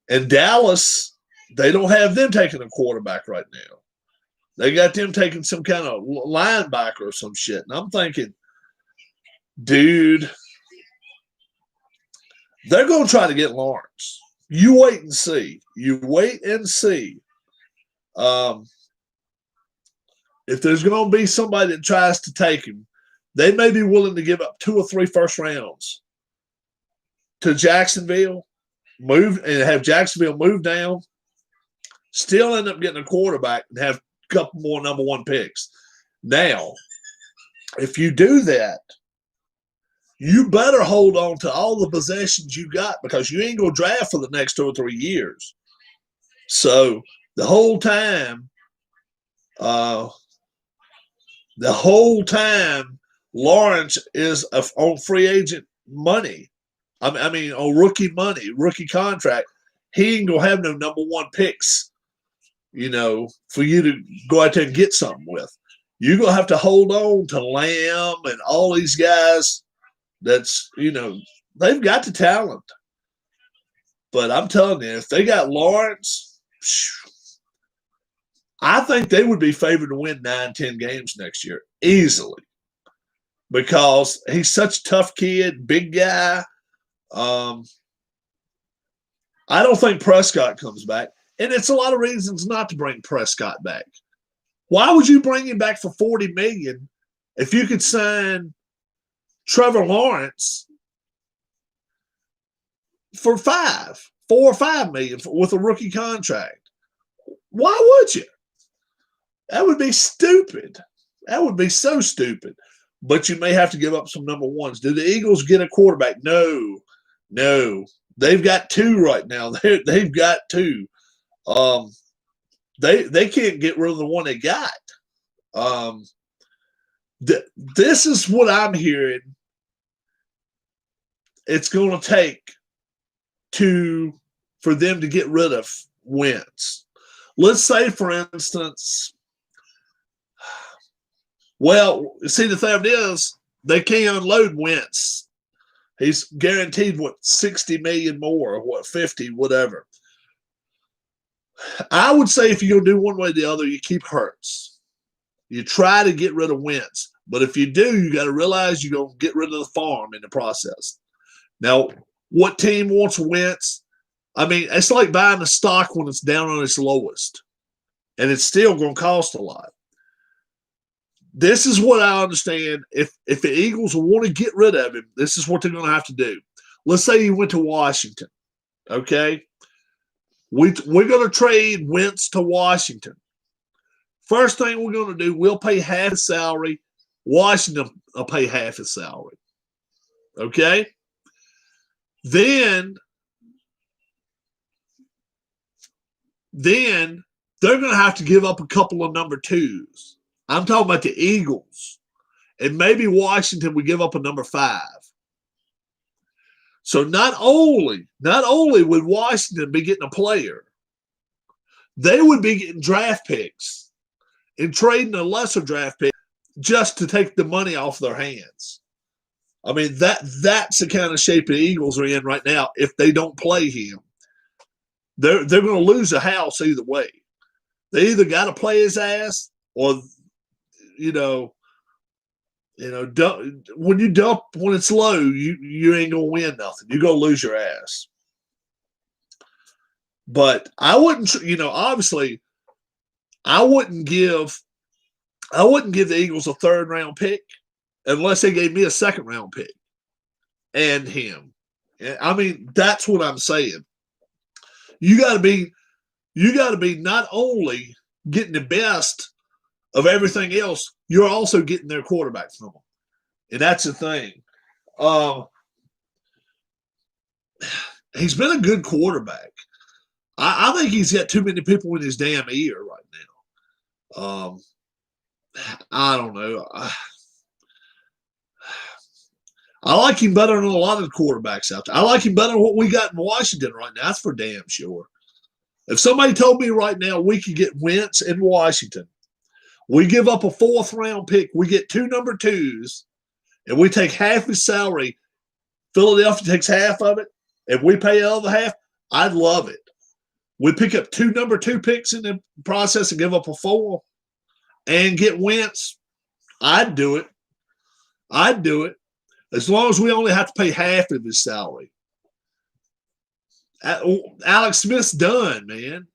and Dallas, they don't have them taking a quarterback right now. They got them taking some kind of linebacker or some shit. And I'm thinking, dude, they're going to try to get Lawrence. You wait and see. You wait and see. If there's going to be somebody that tries to take him, they may be willing to give up 2 or 3 first rounds to Jacksonville, move and have Jacksonville move down, still end up getting a quarterback and have a couple more number 1 picks. Now, if you do that, you better hold on to all the possessions you got because you ain't going to draft for the next 2 or 3 years. So the whole time, Lawrence is on free agent money. I mean, on rookie money, rookie contract. He ain't going to have no number 1 picks, you know, for you to go out there and get something with. You're going to have to hold on to Lamb and all these guys that's, you know, they've got the talent. But I'm telling you, if they got Lawrence, I think they would be favored to win 9-10 games next year easily because he's such a tough kid, big guy. I don't think Prescott comes back. And it's a lot of reasons not to bring Prescott back. Why would you bring him back for $40 million if you could sign Trevor Lawrence for $4 or $5 million with a rookie contract? Why would you? That would be stupid. That would be so stupid. But you may have to give up some number 1s. Do the Eagles get a quarterback? No. They've got 2 right now. They've got 2. They can't get rid of the one they got. This is what I'm hearing. It's going to take for them to get rid of Wentz. Let's say, for instance, well, see, the thing is, they can't unload Wentz. He's guaranteed, what, $60 million more, or what, 50, whatever. I would say if you're going to do one way or the other, you keep Hurts. You try to get rid of Wentz. But if you do, you got to realize you're going to get rid of the farm in the process. Now, what team wants Wentz? I mean, it's like buying a stock when it's down on its lowest, and it's still going to cost a lot. This is what I understand. If the Eagles want to get rid of him, this is what they're going to have to do. Let's say he went to Washington, okay? We're going to trade Wentz to Washington. First thing we're going to do, we'll pay half his salary. Washington will pay half his salary, okay? Then they're going to have to give up a couple of number twos. I'm talking about the Eagles. And maybe Washington would give up a number 5. So not only would Washington be getting a player, they would be getting draft picks and trading a lesser draft pick just to take the money off their hands. I mean, that's the kind of shape the Eagles are in right now. If they don't play him, they're going to lose a house either way. They either got to play his ass or, when it's low, you ain't gonna win nothing. You're gonna lose your ass. But I wouldn't, obviously, I wouldn't give the Eagles a 3rd round pick unless they gave me a 2nd round pick and him. I mean, that's what I'm saying. You got to be not only getting the best of everything else, you're also getting their quarterback from them. And that's the thing. He's been a good quarterback. I think he's got too many people in his damn ear right now. I don't know. I like him better than a lot of the quarterbacks out there. I like him better than what we got in Washington right now. That's for damn sure. If somebody told me right now we could get Wentz in Washington, we give up a 4th round pick, we get 2 number 2s, and we take half his salary. Philadelphia takes half of it, and we pay the other half. I'd love it. We pick up 2 number 2 picks in the process and give up a 4 and get Wentz. I'd do it. As long as we only have to pay half of his salary. Alex Smith's done, man.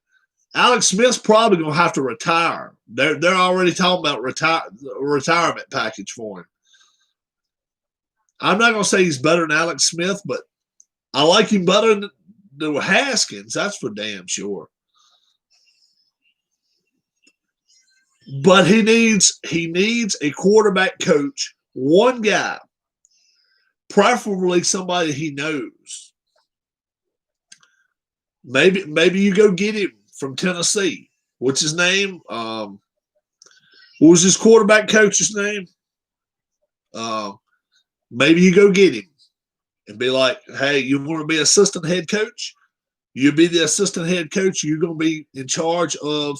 Alex Smith's probably going to have to retire. They're already talking about retirement package for him. I'm not going to say he's better than Alex Smith, but I like him better than Haskins. That's for damn sure. But he needs a quarterback coach, one guy, preferably somebody he knows. Maybe you go get him from Tennessee. What's his name? What was his quarterback coach's name? Maybe you go get him and be like, hey, you want to be assistant head coach? You be the assistant head coach. You're going to be in charge of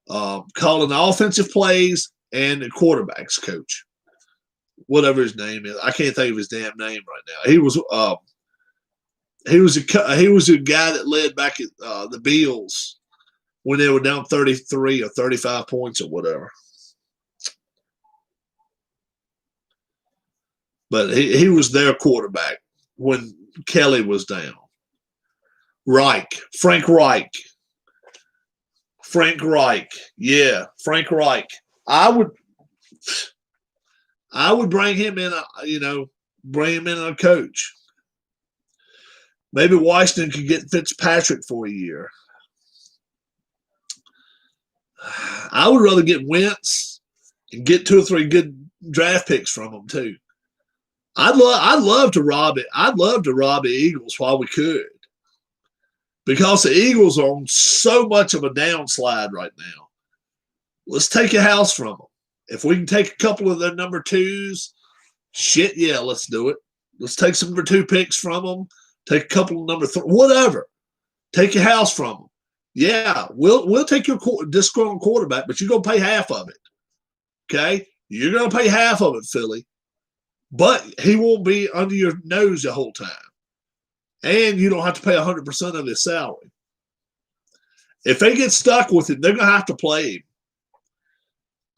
calling the offensive plays and the quarterbacks coach. Whatever his name is. I can't think of his damn name right now. He was a guy that led back at the Bills when they were down 33 or 35 points or whatever. But he was their quarterback when Kelly was down. Frank Reich. Yeah, Frank Reich. I would bring him in, bring him in a coach. Maybe Washington could get Fitzpatrick for a year. I would rather get Wentz and get 2 or 3 good draft picks from him too. I'd love to rob it. I'd love to rob the Eagles while we could, because the Eagles are on so much of a downslide right now. Let's take a house from them. If we can take a couple of their number 2s, shit, yeah, let's do it. Let's take some number 2 picks from them. Take a couple of number 3, whatever. Take your house from them. Yeah, we'll take your disgruntled quarterback, but you're going to pay half of it. Okay? You're going to pay half of it, Philly. But he won't be under your nose the whole time. And you don't have to pay 100% of his salary. If they get stuck with it, they're going to have to play him.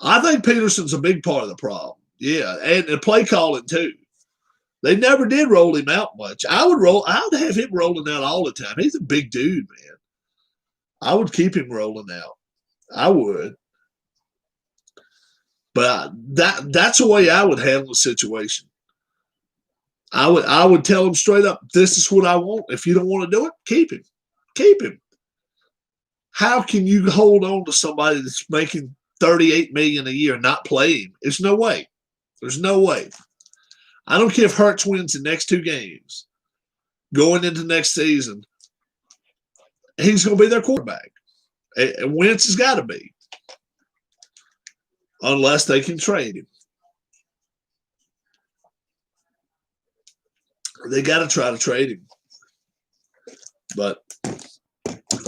I think Peterson's a big part of the problem. Yeah, and the play calling too. They never did roll him out much. I would have him rolling out all the time. He's a big dude, man. I would keep him rolling out. I would. But that's the way I would handle the situation. I would tell him straight up, this is what I want. If you don't want to do it, keep him. Keep him. How can you hold on to somebody that's making $38 million a year and not play him? There's no way. There's no way. I don't care if Hurts wins the next 2 games. Going into next season, he's going to be their quarterback. And Wentz has got to be. Unless they can trade him. They got to try to trade him. But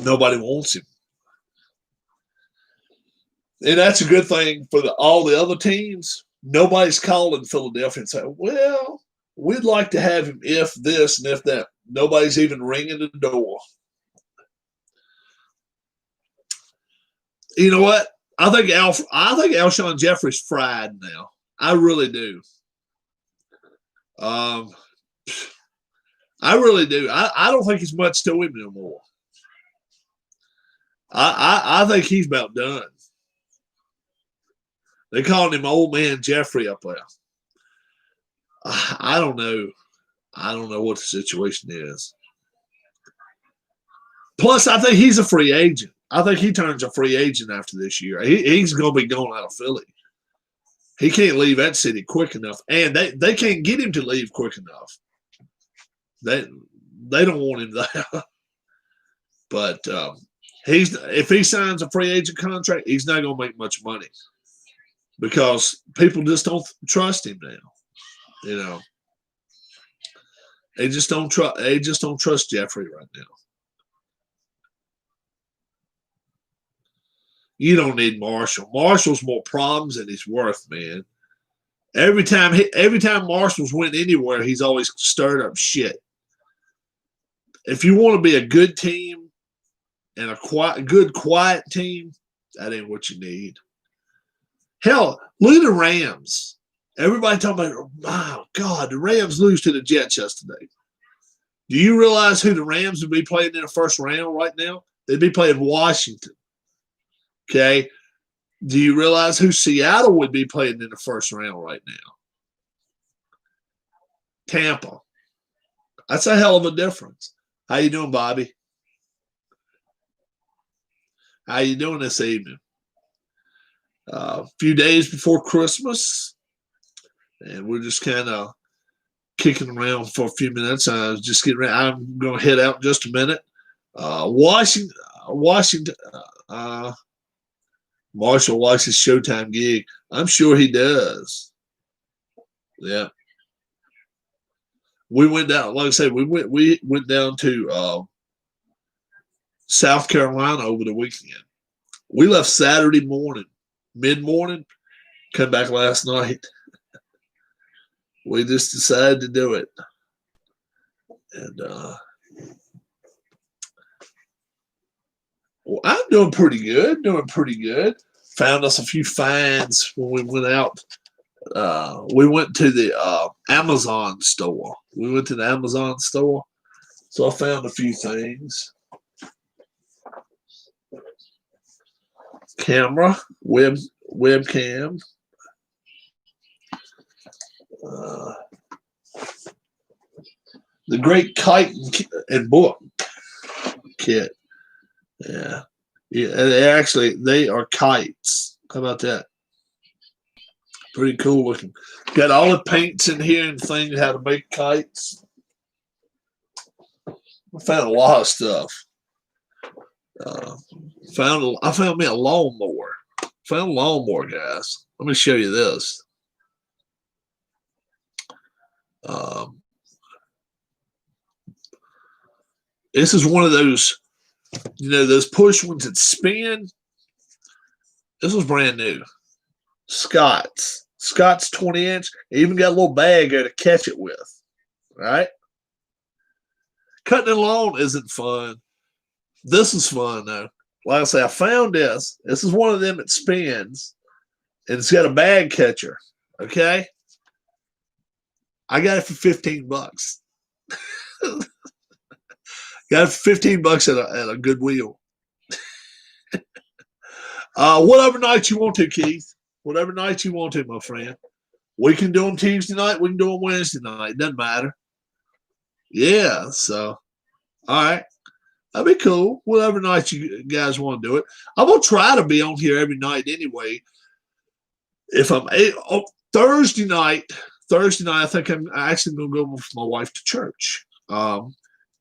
nobody wants him. And that's a good thing for all the other teams. Nobody's calling Philadelphia and saying, well, we'd like to have him if this and if that. Nobody's even ringing the door. You know what? I think Alshon Jeffrey's fried now. I really do. I really do. I don't think there's much to him no more. I think he's about done. They calling him Old Man Jeffrey up there. I don't know. I don't know what the situation is. Plus, I think he's a free agent. I think he turns a free agent after this year. He's going to be going out of Philly. He can't leave that city quick enough, and they can't get him to leave quick enough. They don't want him there. But if he signs a free agent contract, he's not going to make much money because people just don't trust him now. You know, they just don't trust. They just don't trust Jeffrey right now. You don't need Marshall. Marshall's more problems than he's worth, man. Every time Marshall's went anywhere, he's always stirred up shit. If you want to be a good team and a good, quiet team, that ain't what you need. Hell, look at the Rams. Everybody talking about, oh, God, the Rams lose to the Jets yesterday. Do you realize who the Rams would be playing in the first round right now? They'd be playing Washington. Okay? Do you realize who Seattle would be playing in the first round right now? Tampa. That's a hell of a difference. How you doing, Bobby? How you doing this evening? A few days before Christmas, and we're just kind of kicking around for a few minutes. I was just getting ready. I'm going to head out in just a minute. Washington. Marshall likes his Showtime gig. I'm sure he does. Yeah. We went down, like I said, we went down to South Carolina over the weekend. We left Saturday morning, mid-morning, come back last night. We just decided to do it. And well, I'm doing pretty good. Found us a few finds when we went out. We went to the Amazon store. So I found a few things. Camera, webcam. The great kite and book kit. Yeah. They are kites. How about that? Pretty cool looking. Got all the paints in here and things how to make kites. I found a lot of stuff. I found me a lawnmower. Found a lawnmower, guys. Let me show you this. This is one of those, those push ones that spin. This was brand new. Scott's 20-inch. Even got a little bag there to catch it with. Right? Cutting the lawn isn't fun. This is fun, though. Like I say, I found this. This is one of them that spins, and it's got a bag catcher. Okay? I got it for $15. Got it for $15 at a Goodwill. Whatever night you want to, Keith. Whatever night you want to, my friend. We can do them Tuesday night. We can do them Wednesday night. Doesn't matter. Yeah. So, all right. That'd be cool. Whatever night you guys want to do it. I'm going to try to be on here every night anyway. If I'm Thursday night, I think I'm actually going to go with my wife to church. The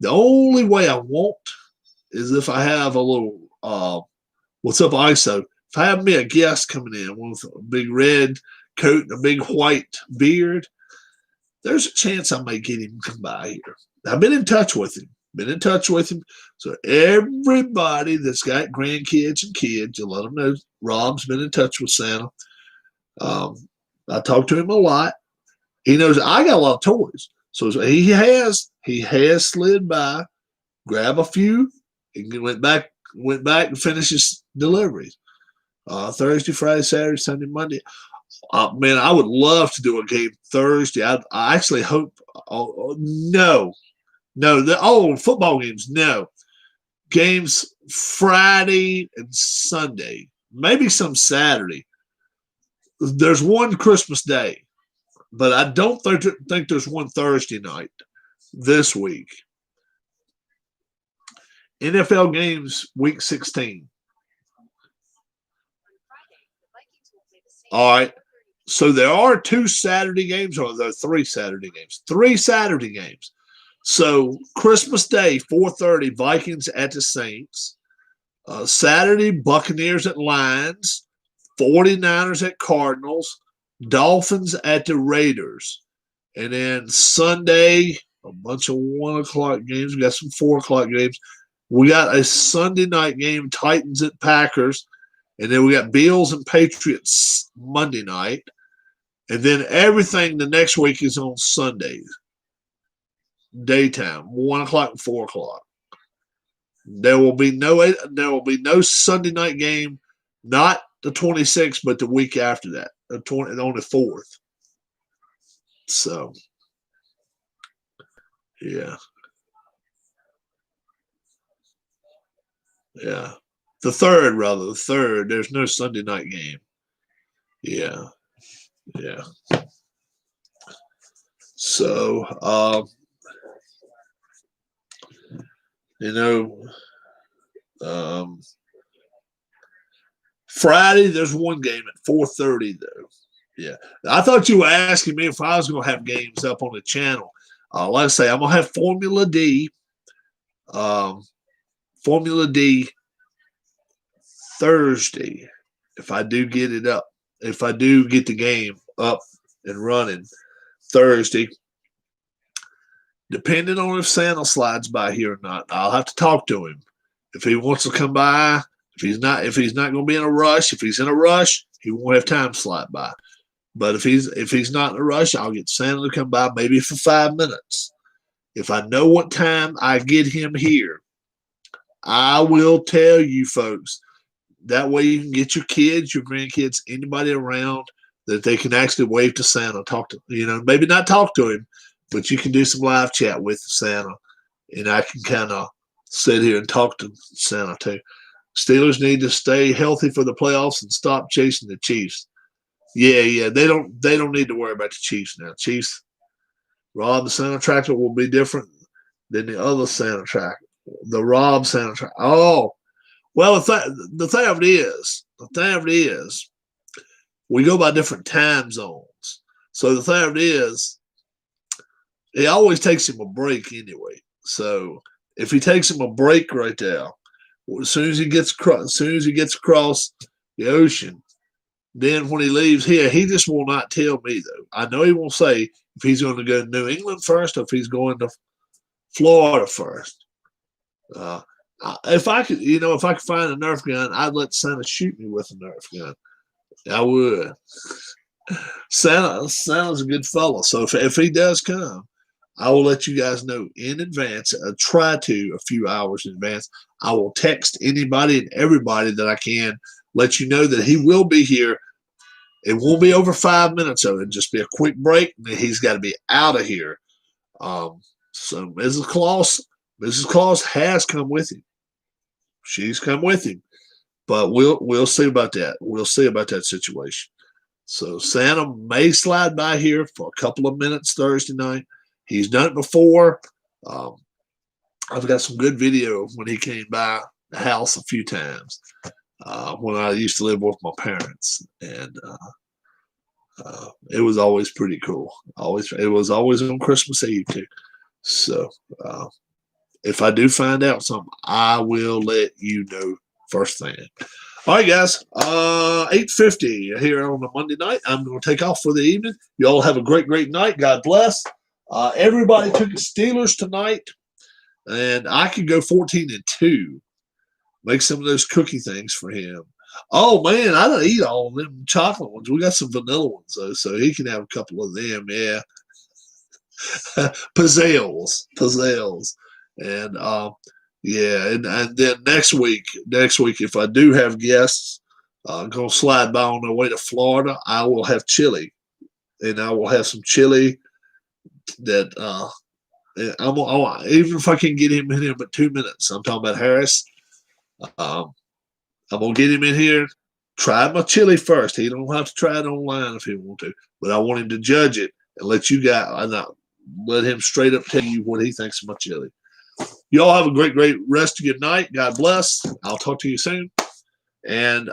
only way I won't is if I have a little, what's up, ISO? If I have me a guest coming in with a big red coat and a big white beard, there's a chance I may get him to come by here. I've been in touch with him. So everybody that's got grandkids and kids, you let them know Rob's been in touch with Santa. I talk to him a lot. He knows I got a lot of toys. So he has slid by, grab a few, and went back and finished his deliveries. Thursday, Friday, Saturday, Sunday, Monday. Man, I would love to do a game Thursday. I actually hope. Football games. No. Games Friday and Sunday. Maybe some Saturday. There's one Christmas Day, but I don't think there's one Thursday night this week. NFL games week 16. All right. So there are 2 Saturday games, or there are 3 Saturday games. 3 Saturday games. So Christmas Day, 4:30, Vikings at the Saints. Saturday, Buccaneers at Lions. 49ers at Cardinals. Dolphins at the Raiders. And then Sunday, a bunch of 1 o'clock games. We got some 4 o'clock games. We got a Sunday night game, Titans at Packers. And then we got Bills and Patriots Monday night. And then everything the next week is on Sundays. Daytime, 1 o'clock and 4 o'clock. There will be no Sunday night game, not the 26th, but the week after that, on the 4th. So, yeah. Yeah. The 3rd, there's no Sunday night game. Yeah. Yeah. So, Friday, there's one game at 4:30, though. Yeah. I thought you were asking me if I was going to have games up on the channel. Like I say, I'm going to have Formula D. Formula D Thursday, if I do get it up. If I do get the game up and running Thursday. Depending on if Santa slides by here or not, I'll have to talk to him. If he wants to come by, if he's not going to be in a rush, if he's in a rush, he won't have time to slide by. But if he's not in a rush, I'll get Santa to come by maybe for 5 minutes. If I know what time I get him here, I will tell you folks. That way you can get your kids, your grandkids, anybody around that they can actually wave to Santa, talk to, maybe not talk to him, but you can do some live chat with Santa, and I can kind of sit here and talk to Santa too. Steelers need to stay healthy for the playoffs and stop chasing the Chiefs. Yeah, they don't need to worry about the Chiefs now. Chiefs, Rob, the Santa tractor will be different than the other Santa tractor, the Rob Santa tractor. Oh, well, the thing of it is, we go by different time zones. So the thing of it is, it always takes him a break anyway. So if he takes him a break right there, as soon as he gets across the ocean, then when he leaves here, he just will not tell me though. I know he won't say if he's going to go to New England first or if he's going to Florida first. If I could find a Nerf gun, I'd let Santa shoot me with a Nerf gun. I would. Santa's a good fellow. So if he does come, I will let you guys know in advance. Try to a few hours in advance. I will text anybody and everybody that I can, let you know that he will be here It won't be over 5 minutes of it. Just be a quick break, and then he's got to be out of here. So Mrs. Claus has come with him. She's come with him, but we'll see about that. We'll see about that situation. So Santa may slide by here for a couple of minutes Thursday night. He's done it before. I've got some good video when he came by the house a few times when I used to live with my parents, and it was always pretty cool. It was always on Christmas Eve too. So if I do find out something, I will let you know first thing. All right, guys. 8:50 here on a Monday night. I'm going to take off for the evening. You all have a great, great night. God bless. Everybody took the Steelers tonight, and I could go 14-2. Make some of those cookie things for him. Oh man, I don't eat all of them chocolate ones. We got some vanilla ones though, so he can have a couple of them. Yeah, pizzelles, and yeah, and then next week, if I do have guests, gonna slide by on their way to Florida, I will have chili, and I will have some chili that even if I can get him in here in 2 minutes. I'm talking about Harris. I'm gonna get him in here. Try my chili first. He don't have to try it online if he want to, but I want him to judge it and let you guys. Let him straight up tell you what he thinks of my chili. Y'all have a great, great rest of your night. God bless. I'll talk to you soon. And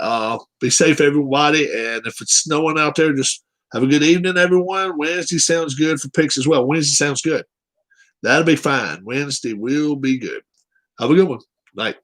be safe, everybody. And if it's snowing out there, just have a good evening, everyone. Wednesday sounds good for picks as well. Wednesday sounds good. That'll be fine. Wednesday will be good. Have a good one. Night.